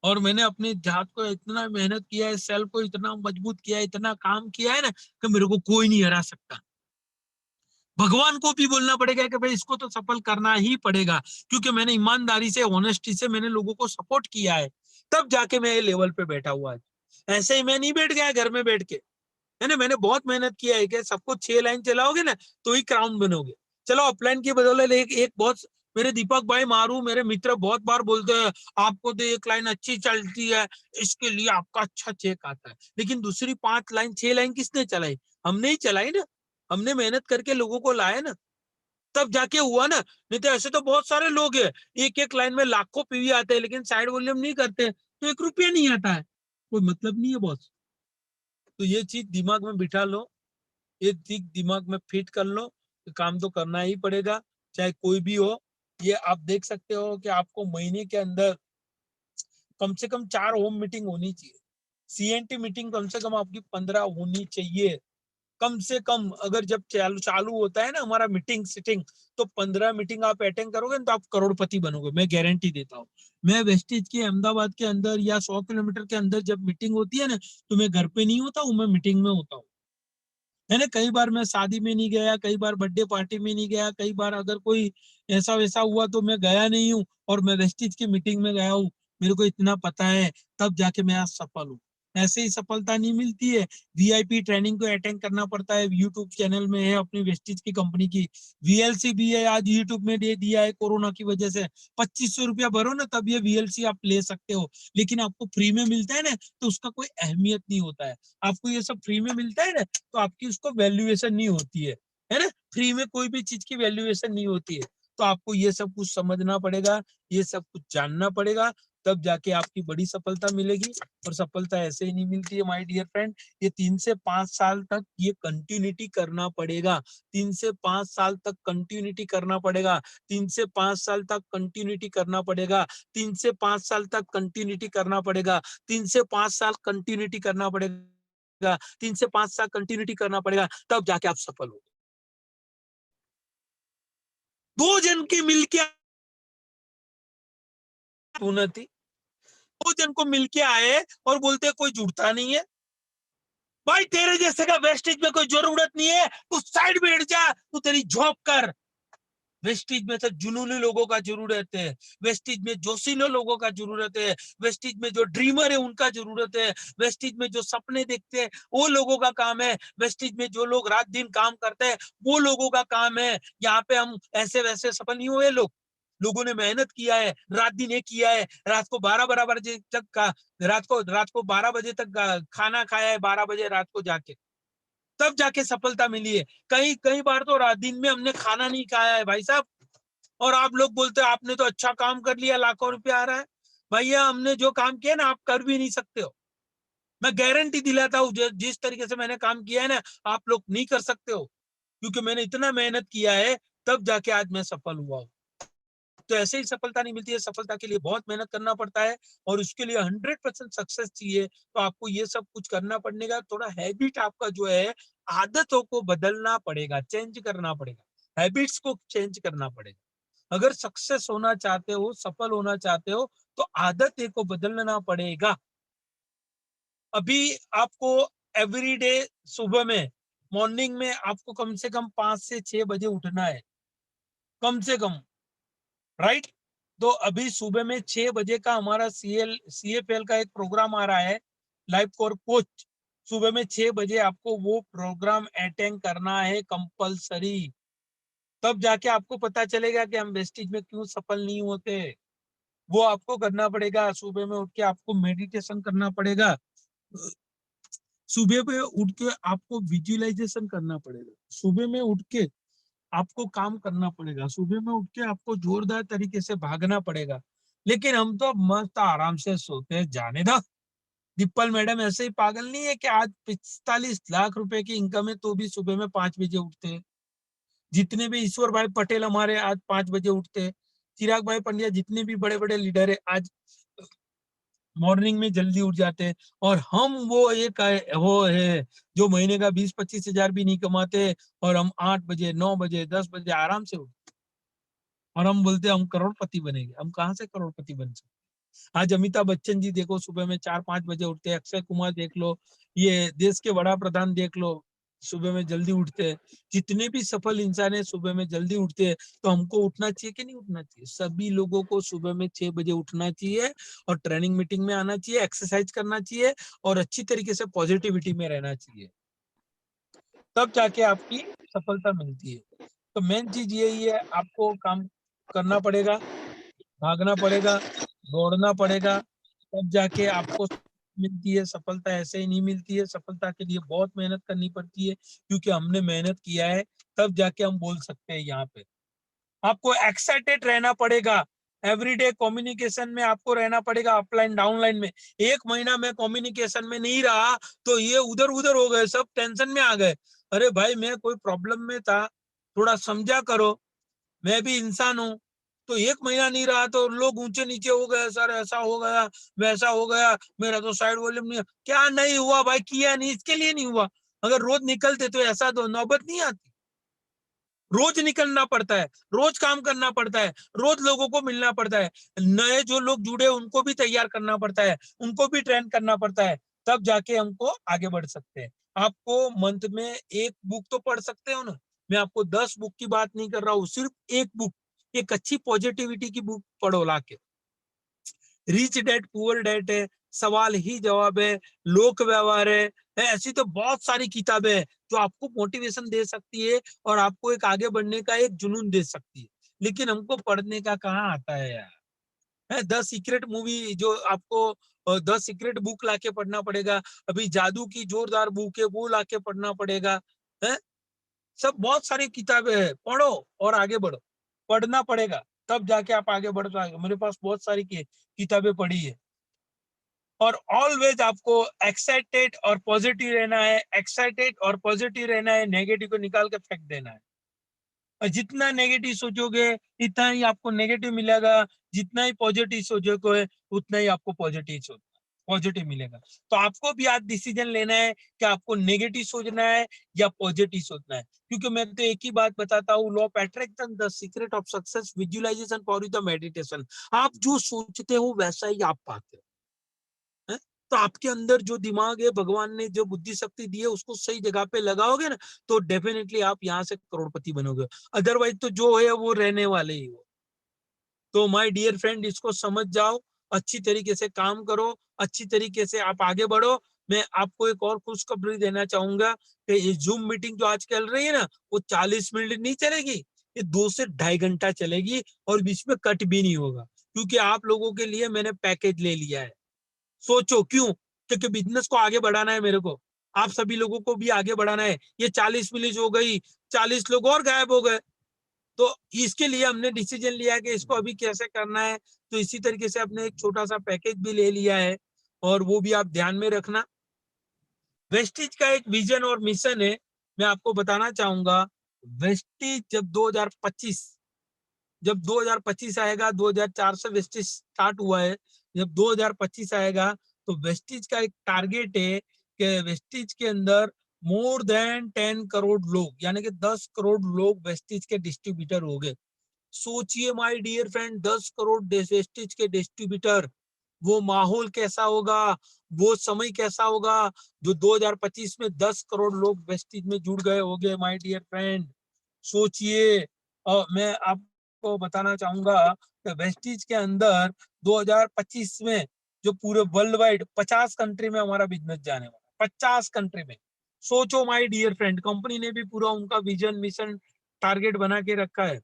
और मैंने अपनी जात को इतना मेहनत किया है, सेल को इतना मजबूत किया है, इतना काम किया है ना, कि मेरे को कोई नहीं हरा सकता। भगवान को भी बोलना पड़ेगा कि भाई इसको तो सफल करना ही पड़ेगा, क्योंकि मैंने ईमानदारी से, ऑनेस्टी से मैंने लोगों को सपोर्ट किया है, तब जाके मैं ये लेवल पे बैठा हुआ है। ऐसे ही मैं नहीं बैठ गया घर में बैठ के, है ना। मैंने बहुत मेहनत किया है कि सबको 6 लाइन चलाओगे ना तो ही क्राउन बनोगे। चलो अपलाइन की बदौलत एक बहुत, मेरे दीपक भाई मारू मेरे मित्र बहुत बार बोलते हैं आपको तो 1 लाइन अच्छी चलती है, इसके लिए आपका अच्छा चेक आता है। लेकिन दूसरी 5 लाइन 6 लाइन किसने चलाई? हमने ही चलाई ना। हमने मेहनत करके लोगों को लाया ना, तब जाके हुआ ना। नहीं तो ऐसे तो बहुत सारे लोग हैं, एक एक लाइन में लाखों पीवी आते हैं, लेकिन साइड वॉल्यूम नहीं करते तो 1 रुपया नहीं आता है। कोई मतलब नहीं है बॉस। तो ये चीज दिमाग में बिठा लो, ये चीज दिमाग में फिट कर लो कि काम तो करना ही पड़ेगा, चाहे कोई भी हो। ये आप देख सकते हो कि आपको महीने के अंदर कम से कम 4 होम मीटिंग होनी चाहिए। सीएनटी मीटिंग कम से कम आपकी 15 होनी चाहिए, कम से कम। अगर जब चालू चालू होता है ना हमारा मीटिंग सिटिंग, तो 15 मीटिंग आप अटेंड करोगे तो आप करोड़पति बनोगे, मैं गारंटी देता हूँ। मैं वेस्टेज के अहमदाबाद के अंदर या 100 किलोमीटर के अंदर जब मीटिंग होती है ना, तो मैं घर पे नहीं होता हूँ, मैं मीटिंग में होता हूँ। है ना, कई बार मैं शादी में नहीं गया, कई बार बर्थडे पार्टी में नहीं गया, कई बार अगर कोई ऐसा वैसा हुआ तो मैं गया नहीं हूँ, और मैं वेस्टेज की मीटिंग में गया हूँ। मेरे को इतना पता है, तब जाके मैं आज सफल हूँ। ऐसे ही सफलता नहीं मिलती है। वीआईपी ट्रेनिंग को अटेंड करना पड़ता है, यूट्यूब चैनल में है अपनी वेस्टेज की कंपनी की। वीएलसी भी है, आज यूट्यूब में दे दिया है कोरोना की वजह से। 2500 रुपया भरो ना, तब ये वीएलसी आप ले सकते हो। लेकिन आपको फ्री में मिलता है ना, तो उसका कोई अहमियत नहीं होता है। आपको ये सब फ्री में मिलता है ना, तो आपकी उसको वैल्यूएशन नहीं होती है ना। फ्री में कोई भी चीज की वैल्यूएशन नहीं होती है। तो आपको ये सब कुछ समझना पड़ेगा, ये सब कुछ जानना पड़ेगा, तब जाके आपकी बड़ी सफलता मिलेगी। और सफलता ऐसे ही नहीं मिलती है माय डियर फ्रेंड, ये 3 से 5 साल तक ये कंटिन्यूटी करना पड़ेगा। 3 से 5 साल तक कंटिन्यूटी करना पड़ेगा। 3 से 5 साल तक कंटिन्यूटी करना पड़ेगा। 3 से 5 साल तक कंटिन्यूटी करना पड़ेगा। 3 से 5 साल कंटिन्यूटी करना पड़ेगा। 3 से 5 साल कंटिन्यूटी करना पड़ेगा, तब जाके आप सफल हो। 2 जन के मिलके उन्नति, 2 जन को मिलके आए और बोलते कोई जुड़ता नहीं है। भाई तेरे जैसे का वेस्टेज में कोई जरूरत नहीं है, तू साइड में हट जा, तू तेरी जॉब कर। वेस्टेज में तो जुनूनी लोगों का जरूरत है, वेस्टेज में जोशीले लोगों का जरूरत है, वेस्टेज में जो ड्रीमर है उनका जरूरत है, वेस्टेज में जो सपने देखते हैं वो लोगों का काम है, वेस्टेज में जो लोग रात दिन काम करते हैं वो लोगों का काम है। यहाँ पे हम ऐसे वैसे सफल नहीं हुए लोग। लोगों ने मेहनत किया है, रात दिन एक किया है, रात को 12-12 बजे तक का, रात को 12 बजे तक खाना खाया है, 12 बजे रात को जाके, तब जाके सफलता मिली है। कई कई बार तो रात दिन में हमने खाना नहीं खाया है भाई साहब, और आप लोग बोलते हो आपने तो अच्छा काम कर लिया, लाखों रुपया आ रहा है। भैया हमने जो काम किया ना, आप कर भी नहीं सकते हो। मैं गारंटी दिलाता हूँ, जिस तरीके से मैंने काम किया है ना, आप लोग नहीं कर सकते हो, क्योंकि मैंने इतना मेहनत किया है, तब जाके आज मैं सफल हुआ हूँ। तो ऐसे ही सफलता नहीं मिलती है, सफलता के लिए बहुत मेहनत करना पड़ता है, और उसके लिए 100% सक्सेस चाहिए। तो आपको ये सब कुछ करना पड़ने का, थोड़ा हैबिट आपका जो है, आदतों को बदलना पड़ेगा, चेंज करना पड़ेगा, हैबिट्स को चेंज करना पड़ेगा। अगर सक्सेस होना चाहते हो, सफल होना चाहते हो, तो आदत को बदलना पड़ेगा। अभी आपको एवरीडे सुबह में, मॉर्निंग में आपको कम से कम 5 से 6 बजे उठना है, कम से कम, राइट? तो अभी सुबह में 6 बजे का हमारा सीएफएल का एक प्रोग्राम आ रहा है, लाइफ फॉर कोच। सुबह में 6 बजे आपको वो प्रोग्राम अटेंड करना है कंपलसरी। तब जाके आपको पता चलेगा कि हम वेस्टेज में क्यों सफल नहीं होते। वो आपको करना पड़ेगा। सुबह में उठ के आपको मेडिटेशन करना पड़ेगा। सुबह में उठ के आपको विजुअलाइजेशन करना पड़ेगा। सुबह में उठ के आपको काम करना पड़ेगा। सुबह में उठ के आपको जोरदार तरीके से भागना पड़ेगा। लेकिन हम तो मस्त आराम से सोते हैं, जाने दो। डिप्पल मैडम ऐसे ही पागल नहीं है कि आज 45 लाख रुपए की इनकम है तो भी सुबह में 5 बजे उठते हैं। जितने भी ईश्वर भाई पटेल हमारे आज 5 बजे उठते हैं। चिराग भाई पंड्या, जितने भी बड़े बड़े लीडर है आज मॉर्निंग में जल्दी उठ जाते हैं। और हम वो एक वो है जो महीने का 20-25 हजार भी नहीं कमाते, और हम 8 बजे 9 बजे 10 बजे आराम से उठते, और हम बोलते हैं हम करोड़पति बनेंगे। हम कहाँ से करोड़पति बन सकते? आज अमिताभ बच्चन जी देखो सुबह में 4-5 बजे उठते हैं। अक्षय कुमार देख लो, ये देश के बड़ा प्रधान देख लो, सुबह में जल्दी उठते हैं। जितने भी सफल इंसान है सुबह में जल्दी उठते हैं। तो हमको उठना चाहिए कि नहीं उठना चाहिए? सभी लोगों को सुबह में 6 बजे उठना चाहिए, और ट्रेनिंग मीटिंग में आना चाहिए, एक्सरसाइज करना चाहिए, और अच्छी तरीके से पॉजिटिविटी में रहना चाहिए। तब जाके आपकी सफलता मिलती है। तो मेन चीज यही है, आपको काम करना पड़ेगा, भागना पड़ेगा, दौड़ना पड़ेगा, तब जाके आपको मिलती है सफलता। ऐसे ही नहीं मिलती है। सफलता के लिए बहुत मेहनत करनी पड़ती है, क्योंकि हमने मेहनत किया है, तब जाके हम बोल सकते हैं। यहाँ पे आपको एक्साइटेड रहना पड़ेगा। एवरीडे कम्युनिकेशन में आपको रहना पड़ेगा, अपलाइन डाउनलाइन में। एक महीना में कम्युनिकेशन में नहीं रहा तो ये उधर उधर हो गए, सब टेंशन में आ गए। अरे भाई, मैं कोई प्रॉब्लम में था, थोड़ा समझा करो, मैं भी इंसान हूँ। तो एक महीना नहीं रहा तो लोग ऊंचे नीचे हो गए, सर ऐसा हो गया, वैसा हो गया, मेरा तो साइड वॉल्यूम नहीं। क्या नहीं हुआ भाई? किया नहीं, इसके लिए नहीं हुआ। अगर रोज निकलते तो ऐसा तो नौबत नहीं आती। रोज निकलना पड़ता है, रोज काम करना पड़ता है, रोज लोगों को मिलना पड़ता है, नए जो लोग जुड़े उनको भी तैयार करना पड़ता है, उनको भी ट्रेन करना पड़ता है, तब जाके हमको आगे बढ़ सकते हैं। आपको मंथ में एक बुक तो पढ़ सकते हो ना। मैं आपको 10 बुक की बात नहीं कर रहा हूँ, सिर्फ एक बुक, एक अच्छी पॉजिटिविटी की बुक पढ़ो लाके। रिच डैड पुअर डैड है, सवाल ही जवाब है, लोक व्यवहार है, ऐसी तो बहुत सारी किताबें हैं जो आपको मोटिवेशन दे सकती है, और आपको एक आगे बढ़ने का एक जुनून दे सकती है। लेकिन हमको पढ़ने का कहाँ आता है यार? है द सीक्रेट मूवी जो आपको, द सीक्रेट बुक लाके पढ़ना पड़ेगा। अभी जादू की जोरदार बुक है, वो लाके पढ़ना पड़ेगा। है, सब बहुत सारी किताबें हैं, पढ़ो और आगे बढ़ो। पढ़ना पड़ेगा, तब जाके आप आगे बढ़ पाएंगे। मेरे पास बहुत सारी किताबें पढ़ी है। और ऑलवेज आपको एक्साइटेड और पॉजिटिव रहना है, एक्साइटेड और पॉजिटिव रहना है, नेगेटिव को निकाल के फेंक देना है। और जितना नेगेटिव सोचोगे इतना ही आपको नेगेटिव मिलेगा, जितना ही पॉजिटिव सोचोगे उतना ही आपको पॉजिटिव मिलेगा। तो आपको भी आज डिसीजन लेना है कि आपको नेगेटिव सोचना है या पॉजिटिव सोचना है। क्योंकि मैं तो एक ही बात बताता हूँ, law of attraction, the secret of success, visualisation, power of the meditation. आप जो सोचते हो वैसा ही आप पाते हो। है? तो आपके अंदर जो दिमाग है, भगवान ने जो बुद्धि शक्ति दी है, उसको सही जगह पे लगाओगे ना, तो डेफिनेटली आप यहाँ से करोड़पति बनोगे। अदरवाइज तो जो है वो रहने वाले ही हो। तो माय डियर फ्रेंड, इसको समझ जाओ, अच्छी तरीके से काम करो, अच्छी तरीके से आप आगे बढ़ो। मैं आपको एक और खुशखबरी देना चाहूंगा कि ये जूम मीटिंग जो आज चल रही है ना, वो 40 मिनट नहीं चलेगी, ये 2 से ढाई घंटा चलेगी, और बीच में कट भी नहीं होगा, क्योंकि आप लोगों के लिए मैंने पैकेज ले लिया है। सोचो क्यों? क्योंकि बिजनेस को आगे बढ़ाना है मेरे को, आप सभी लोगों को भी आगे बढ़ाना है। ये 40 मिनट हो गई, 40 लोग और गायब हो गए। तो इसके लिए हमने डिसीजन लिया है कि इसको अभी कैसे करना है। तो इसी तरीके से अपने एक छोटा सा पैकेज भी ले लिया है, और वो भी आप ध्यान में रखना। वेस्टिज का एक विजन और मिशन है, मैं आपको बताना चाहूंगा। वेस्टिज जब 2025 आएगा, 2004 से वेस्टिज स्टार्ट हुआ है, जब 2025 आएगा तो वेस्टिज का एक टारगेट है कि वेस्टिज के अंदर मोर देन 10 करोड़ लोग, यानी कि 10 करोड़ लोग वेस्टिज के डिस्ट्रीब्यूटर हो गए। सोचिए my dear friend, 10 crore wastage के डिस्ट्रीब्यूटर, वो माहौल कैसा होगा, वो समय कैसा होगा, जो 2025 में 10 करोड़ लोग वेस्टेज में जुड़ गए होंगे माय डियर फ्रेंड। सोचिए। और मैं आपको बताना चाहूंगा कि वेस्टेज के अंदर 2025 में जो पूरे वर्ल्ड वाइड 50 कंट्री में हमारा बिजनेस जाने वाला, 50 कंट्री में। सोचो माय डियर फ्रेंड, कंपनी ने भी पूरा उनका विजन मिशन टारगेट बना के रखा है।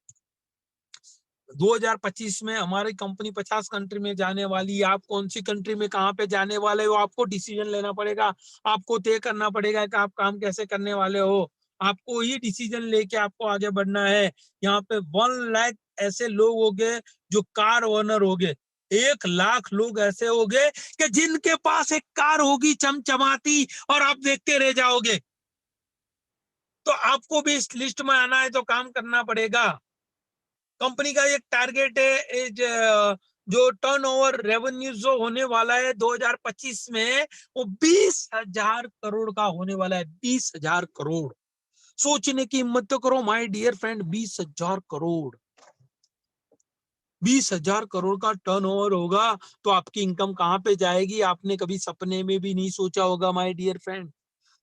2025 में हमारी कंपनी 50 कंट्री में जाने वाली है। आप कौन सी कंट्री में कहाँ पे जाने वाले हो, आपको डिसीजन लेना पड़ेगा, आपको तय करना पड़ेगा कि आप काम कैसे करने वाले हो। आपको ये डिसीजन लेके आपको आगे बढ़ना है। यहाँ पे 1 लाख ऐसे लोग होंगे जो कार ओनर होंगे, 1 लाख लोग ऐसे होंगे कि जिनके पास एक कार होगी चमचमाती, और आप देखते रह जाओगे। तो आपको भी इस लिस्ट में आना है तो काम करना पड़ेगा। कंपनी का एक टारगेट है जो टर्नओवर रेवेन्यू जो होने वाला है 2025 में, वो 20,000 करोड़ का होने वाला है। 20,000 करोड़। सोचने की हिम्मत तो करो my dear friend, 20,000 crore. 20,000 crore का टर्नओवर होगा तो आपकी इनकम कहां पे जाएगी, आपने कभी सपने में भी नहीं सोचा होगा माय डियर फ्रेंड।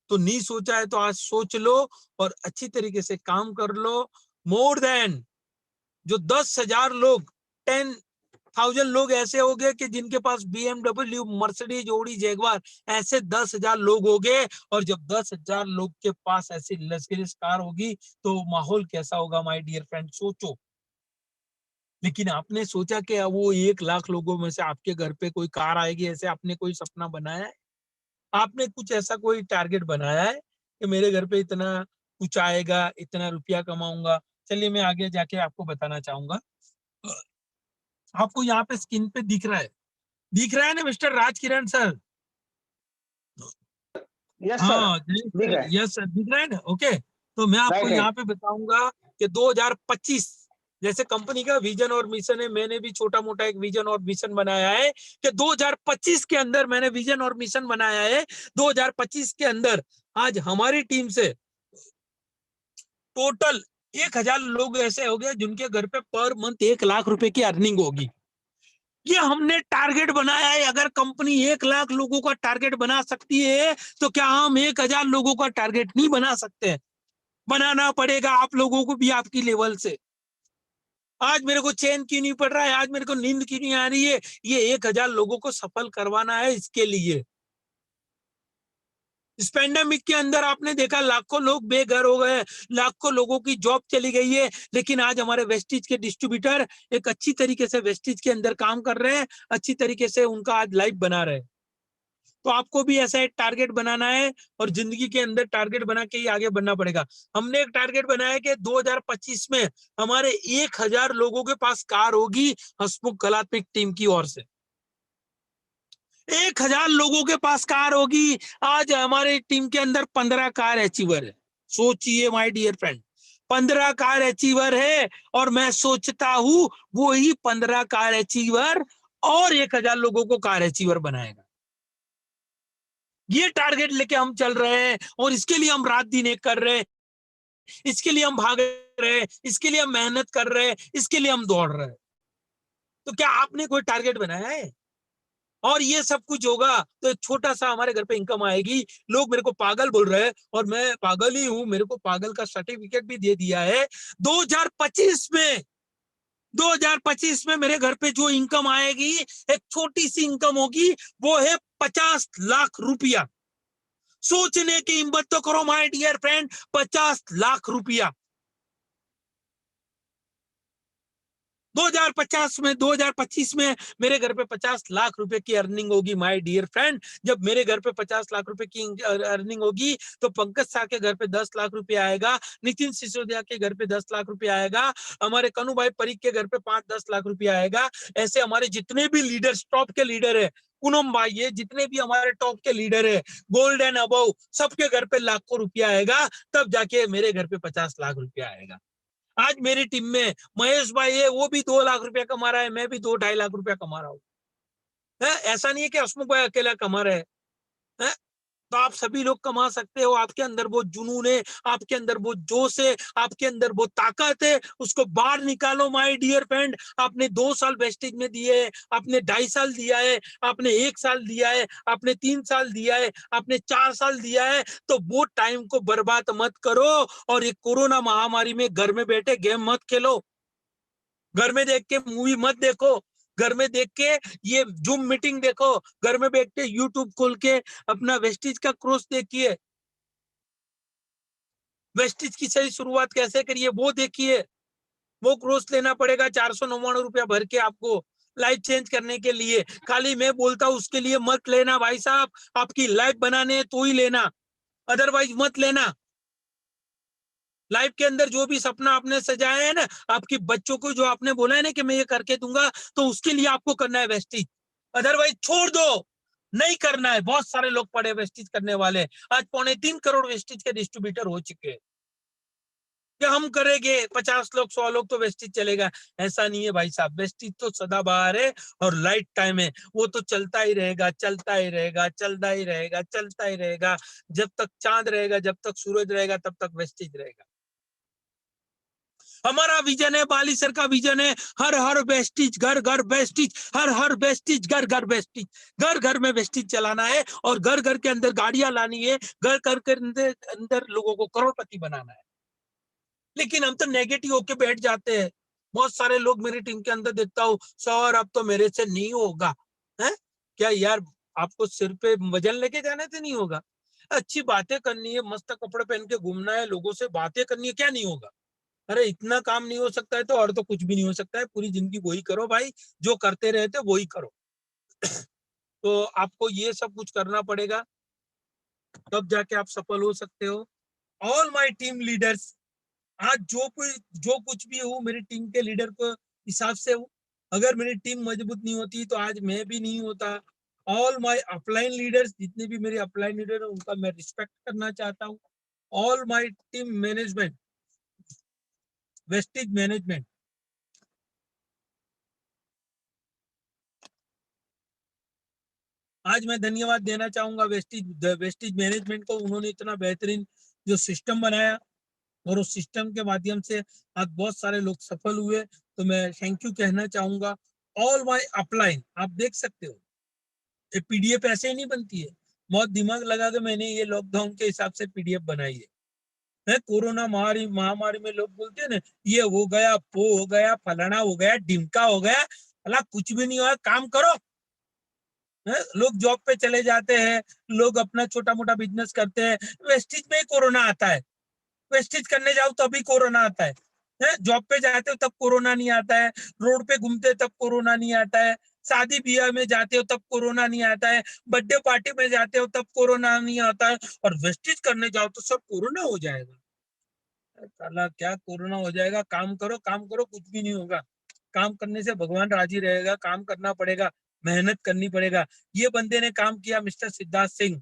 तो नहीं सोचा है तो आज सोच लो और अच्छी तरीके से काम कर लो। मोर देन जो 10,000 लोग, 10,000 लोग ऐसे हो गए कि जिनके पास BMW, मर्सिडीज, ओडी, जैगवार, ऐसे 10,000 लोग हो गए। और जब 10,000 लोग के पास ऐसी लग्जरियस कार होगी तो माहौल कैसा होगा माय डियर फ्रेंड, सोचो। लेकिन आपने सोचा कि वो 1 लाख लोगों में से आपके घर पे कोई कार आएगी, ऐसे आपने कोई सपना बनाया है? आपने कुछ ऐसा कोई टारगेट बनाया है कि मेरे घर पे इतना कुछ आएगा, इतना रुपया कमाऊंगा? चलिए मैं आगे जाके आपको बताना चाहूंगा। आपको यहाँ पे स्क्रीन पे दिख रहा है ना मिस्टर राज किरण सर? यस सर, हाँ दिख रहा है। यस सर, दिख रहा है ना? ओके। तो मैं आपको राइट यहाँ राइट। पे बताऊंगा कि 2025 जैसे कंपनी का विजन और मिशन है, मैंने भी छोटा मोटा एक विजन और मिशन बनाया है कि 2025 के अंदर मैंने विजन और मिशन बनाया है। 2025 के अंदर आज हमारी टीम से टोटल 1,000 लोग ऐसे हो गए जिनके घर पे पर मंथ 1 लाख रुपए की अर्निंग होगी। ये हमने टारगेट बनाया है। अगर कंपनी 1 लाख लोगों का टारगेट बना सकती है तो क्या हम 1,000 लोगों का टारगेट नहीं बना सकते? बनाना पड़ेगा आप लोगों को भी आपकी लेवल से। आज मेरे को चैन क्यों नहीं पड़ रहा है, आज मेरे को नींद क्यों नहीं आ रही है? ये 1,000 लोगों को सफल करवाना है। इसके लिए इस पेंडेमिक के अंदर आपने देखा लाखों लोग बेघर हो गए, लाखों लोगों की जॉब चली गई है। लेकिन आज हमारे वेस्टेज के डिस्ट्रीब्यूटर एक अच्छी तरीके से वेस्टेज के अंदर काम कर रहे हैं, अच्छी तरीके से उनका आज लाइफ बना रहे हैं। तो आपको भी ऐसा एक टारगेट बनाना है और जिंदगी के अंदर टारगेट बना के ही आगे बढ़ना पड़ेगा। हमने एक टारगेट बनाया कि 2025 में हमारे 1,000 लोगों के पास कार होगी हंसमुख कलात्मक टीम की ओर से। 1,000 लोगों के पास कार होगी। आज हमारे टीम के अंदर 15 कार अचीवर है। सोचिए my dear friend, 15 car achiever है और मैं सोचता हूं वो ही 15 कार अचीवर और 1,000 लोगों को कार अचीवर बनाएगा। ये टारगेट लेके हम चल रहे हैं और इसके लिए हम रात दिन एक कर रहे हैं, इसके लिए हम भाग रहे हैं, इसके लिए हम मेहनत कर रहे हैं, इसके लिए हम दौड़ रहे हैं। तो क्या आपने कोई टारगेट बनाया है? और ये सब कुछ होगा तो एक छोटा सा हमारे घर पे इनकम आएगी। लोग मेरे को पागल बोल रहे हैं और मैं पागल ही हूं, मेरे को पागल का सर्टिफिकेट भी दे दिया है। 2025 में 2025 में मेरे घर पे जो इनकम आएगी, एक छोटी सी इनकम होगी, वो है 50 लाख रुपया। सोचने की हिम्मत तो करो माय डियर फ्रेंड, 50 लाख रुपया 2025 में मेरे घर पे 50 लाख रुपए की अर्निंग होगी माय डियर फ्रेंड। जब मेरे घर पे 50 लाख रुपए की अर्निंग होगी तो पंकज शाह के घर पे 10 लाख रुपए आएगा, नितिन सिसोदिया के घर पे 10 लाख रुपए आएगा, हमारे कन्हू भाई परीख के घर पे 5-10 लाख रुपए आएगा। ऐसे हमारे जितने भी लीडर्स, टॉप के लीडर है, पूनम भाई है, जितने भी हमारे टॉप के लीडर है, गोल्ड एंड अबव, सबके घर पे लाखों रुपया आएगा। तब जाके मेरे घर पे 50 लाख रुपया आएगा। आज मेरी टीम में महेश भाई है, वो भी 2 लाख रुपया कमा रहा है, मैं भी 2-2.5 लाख रुपया कमा रहा हूँ। ऐसा नहीं है कि हसमुख भाई अकेला कमा रहे हैं। तो आप सभी लोग कमा सकते हो। आपके अंदर वो जुनून है, आपके अंदर वो जोश है, आपके अंदर वो ताकत है, उसको बाहर निकालो माय डियर फ्रेंड। आपने 2 साल वेस्टेज में दिए है, आपने 2.5 साल दिया है, आपने 1 साल दिया है, आपने 3 साल दिया है, आपने 4 साल दिया है, तो वो टाइम को बर्बाद मत करो। और ये कोरोना महामारी में घर में बैठे गेम मत खेलो, घर में देख के मूवी मत देखो, घर में देख के ये जूम मीटिंग देखो, घर में बैठ के यूट्यूब खोल के अपना वेस्टिज का क्रॉस देखिए, वेस्टिज की सही शुरुआत कैसे करिए वो देखिए। वो क्रॉस लेना पड़ेगा 499 रुपया भर के आपको लाइफ चेंज करने के लिए। खाली मैं बोलता हूं उसके लिए मत लेना भाई साहब, आपकी लाइफ बनाने है तो ही लेना, अदरवाइज मत लेना। लाइफ के अंदर जो भी सपना आपने सजाया है ना, आपके बच्चों को जो आपने बोला है ना कि मैं ये करके दूंगा, तो उसके लिए आपको करना है वेस्टिज, अदरवाइज छोड़ दो, नहीं करना है। बहुत सारे लोग पड़े वेस्टिज करने वाले, आज 3.25 करोड़ वेस्टिज के डिस्ट्रीब्यूटर हो चुके हैं। क्या हम करेंगे 50 लोग 100 लोग तो वेस्टिज चलेगा? ऐसा नहीं है भाई साहब, वेस्टिज तो सदाबहार है और लाइफ टाइम है, वो तो चलता ही रहेगा, चलता ही रहेगा, चलता ही रहेगा, चलता ही रहेगा। जब तक चांद रहेगा, जब तक सूरज रहेगा, तब तक वेस्टिज रहेगा। हमारा विजन है, बाली सर का विजन है, हर हर वेस्टिज घर घर वेस्टिज, हर हर वेस्टिज घर घर वेस्टिज, घर घर में वेस्टिज चलाना है और घर घर के अंदर गाड़ियां लानी है, घर घर के अंदर अंदर लोगों को करोड़पति बनाना है। लेकिन हम तो नेगेटिव होके बैठ जाते हैं। बहुत सारे लोग मेरी टीम के अंदर देखता हूँ, सर अब तो मेरे से नहीं होगा है। क्या यार, आपको सिर पे वजन लेके जाने से नहीं होगा? अच्छी बातें करनी है, मस्त कपड़े पहन के घूमना है, लोगों से बातें करनी है, क्या नहीं होगा? अरे इतना काम नहीं हो सकता है तो और तो कुछ भी नहीं हो सकता है। पूरी जिंदगी वही करो भाई, जो करते रहते वही करो। तो आपको ये सब कुछ करना पड़ेगा, तब जाके आप सफल हो सकते हो। ऑल माय टीम लीडर्स, आज जो कुछ भी हूँ मेरी टीम के लीडर को हिसाब से हूँ। अगर मेरी टीम मजबूत नहीं होती तो आज मैं भी नहीं होता। ऑल माय अपलाइन लीडर्स, जितने भी मेरे अपलाइन लीडर है उनका मैं रिस्पेक्ट करना चाहता हूँ। All my team management, wastage management, आज मैं धन्यवाद देना चाहूंगा वेस्टेज मैनेजमेंट को। उन्होंने इतना बेहतरीन जो सिस्टम बनाया और उस सिस्टम के माध्यम से आज बहुत सारे लोग सफल हुए, तो मैं थैंक यू कहना चाहूंगा। ऑल माय अपलाइन, आप देख सकते हो ये पीडीएफ ऐसे ही नहीं बनती है, बहुत दिमाग लगा के मैंने ये लॉकडाउन के हिसाब से पीडीएफ बनाई है। कोरोना महामारी महामारी में लोग बोलते हैं ना, ये हो गया, वो हो गया, फलाना हो गया, ढिमका हो गया, अला कुछ भी नहीं हुआ, काम करो। लोग जॉब पे चले जाते हैं, लोग अपना छोटा मोटा बिजनेस करते हैं, वेस्टेज में ही कोरोना आता है। वेस्टेज करने जाओ तभी कोरोना आता है, जॉब पे जाते हो तब कोरोना नहीं आता है, रोड पे घूमते तब कोरोना नहीं आता है, शादी ब्याह में जाते हो तब कोरोना नहीं आता है, बर्थडे पार्टी में जाते हो तब कोरोना नहीं आता है, और वेस्टेज करने जाओ तो सब कोरोना हो जाएगा। साला क्या कोरोना हो जाएगा? काम करो, काम करो, कुछ भी नहीं होगा। काम करने से भगवान राजी रहेगा, काम करना पड़ेगा, मेहनत करनी पड़ेगा। ये बंदे ने काम किया, मिस्टर सिद्धार्थ सिंह,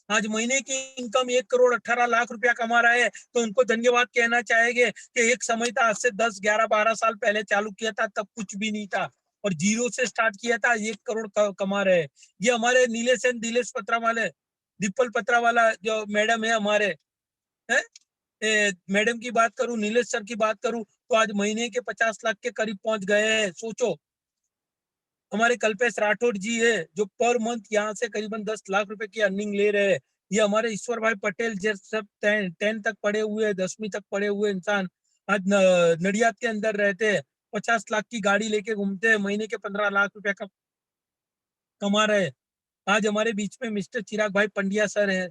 आज महीने की इनकम 1 करोड़ 18 लाख रुपया कमा रहा है, तो उनको धन्यवाद कहना चाहेंगे कि एक समय था, आज से 10 11 12 साल पहले चालू किया था, तब कुछ भी नहीं था और जीरो से स्टार्ट किया था, 1 करोड़ कमा रहे हैं। ये हमारे नीलेश एंड दिलेश पत्रा वाले, दीपल पत्रा वाला जो मैडम है हमारे, है मैडम की बात करूं, नीलेश सर की बात करूं, तो आज महीने के 50 लाख के करीब पहुंच गए हैं। सोचो, हमारे कल्पेश राठौर जी है जो पर मंथ यहाँ से करीबन 10 लाख रुपए की अर्निंग ले रहे हैं। ये हमारे ईश्वर भाई पटेल जैसे सब 10 तक पढ़े हुए, 10वीं तक पढ़े हुए इंसान आज नडियाद के अंदर रहते हैं, 50 लाख की गाड़ी लेके घूमते हैं, महीने के 15 लाख रुपए का कमा रहे हैं। आज हमारे बीच में मिस्टर चिराग भाई पंड्या सर है,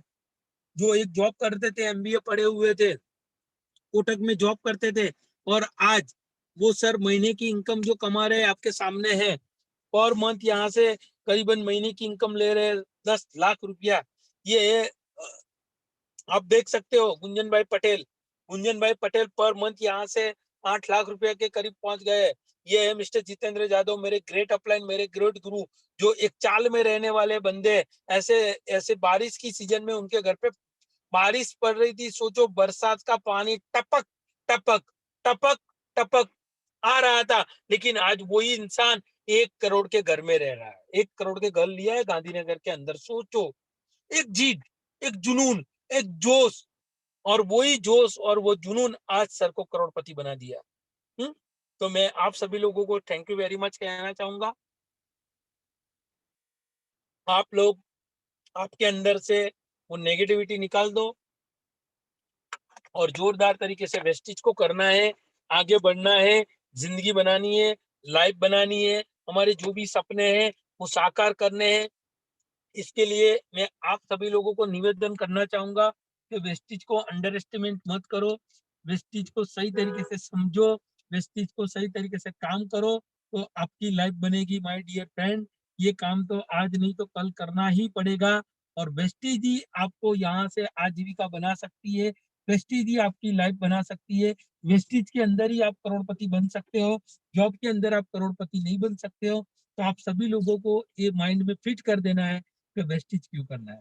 जो एक जॉब करते थे, एमबीए पढ़े हुए थे, कोटक में जॉब करते थे, और आज वो सर महीने की इनकम जो कमा रहे हैं आपके सामने है। पर मंथ यहाँ से करीबन महीने की इनकम ले रहे हैं 10 लाख रुपया। ये आप देख सकते हो गुंजन भाई पटेल पर मंथ यहाँ से 8 लाख रुपया के करीब पहुंच गए। ये है मिस्टर जितेंद्र जादव, मेरे ग्रेट अपलाइन, मेरे ग्रेट गुरु, जो एक चाल में रहने वाले बंदे। ऐसे ऐसे बारिश की सीजन में उनके घर पे बारिश पड़ रही थी, सोचो बरसात का पानी टपक टपक टपक टपक आ रहा था, लेकिन आज वही इंसान 1 करोड़ के घर में रह रहा है, 1 करोड़ के घर लिया है गांधीनगर के अंदर। सोचो एक जीत, एक जुनून, एक जोश, और वही जोश और वो जुनून आज सर को करोड़पति बना दिया। तो मैं आप सभी लोगों को थैंक यू वेरी मच कहना चाहूंगा। आप लोग आपके अंदर से वो नेगेटिविटी निकाल दो और जोरदार तरीके से वेस्टिज को करना है, आगे बढ़ना है, जिंदगी बनानी है, लाइफ बनानी है, हमारे जो भी सपने हैं वो साकार करने हैं। इसके लिए मैं आप सभी लोगों को निवेदन करना चाहूंगा कि वेस्टिज को अंडर एस्टिमेट मत करो, वेस्टिज को सही तरीके से समझो, वेस्टिज को सही तरीके से काम करो, तो आपकी लाइफ बनेगी माय डियर फ्रेंड। ये काम तो आज नहीं तो कल करना ही पड़ेगा, और वेस्टिज ही आपको यहाँ से आजीविका बना सकती है, वेस्टिज ही आपकी लाइफ बना सकती है, वेस्टिज के अंदर ही आप करोड़पति बन सकते हो, जॉब के अंदर आप करोड़पति नहीं बन सकते हो। तो आप सभी लोगों को ये माइंड में फिट कर देना है कि वेस्टिज क्यों करना है,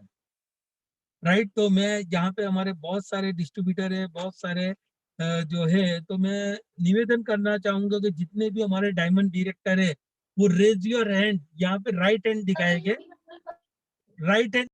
राइट। तो मैं यहाँ पे हमारे बहुत सारे डिस्ट्रीब्यूटर है, बहुत सारे जो है, तो मैं निवेदन करना चाहूंगा कि जितने भी हमारे डायमंड डायरेक्टर है वो रेज योर हैंड, यहाँ पे राइट हैंड दिखाएंगे, राइट हैंड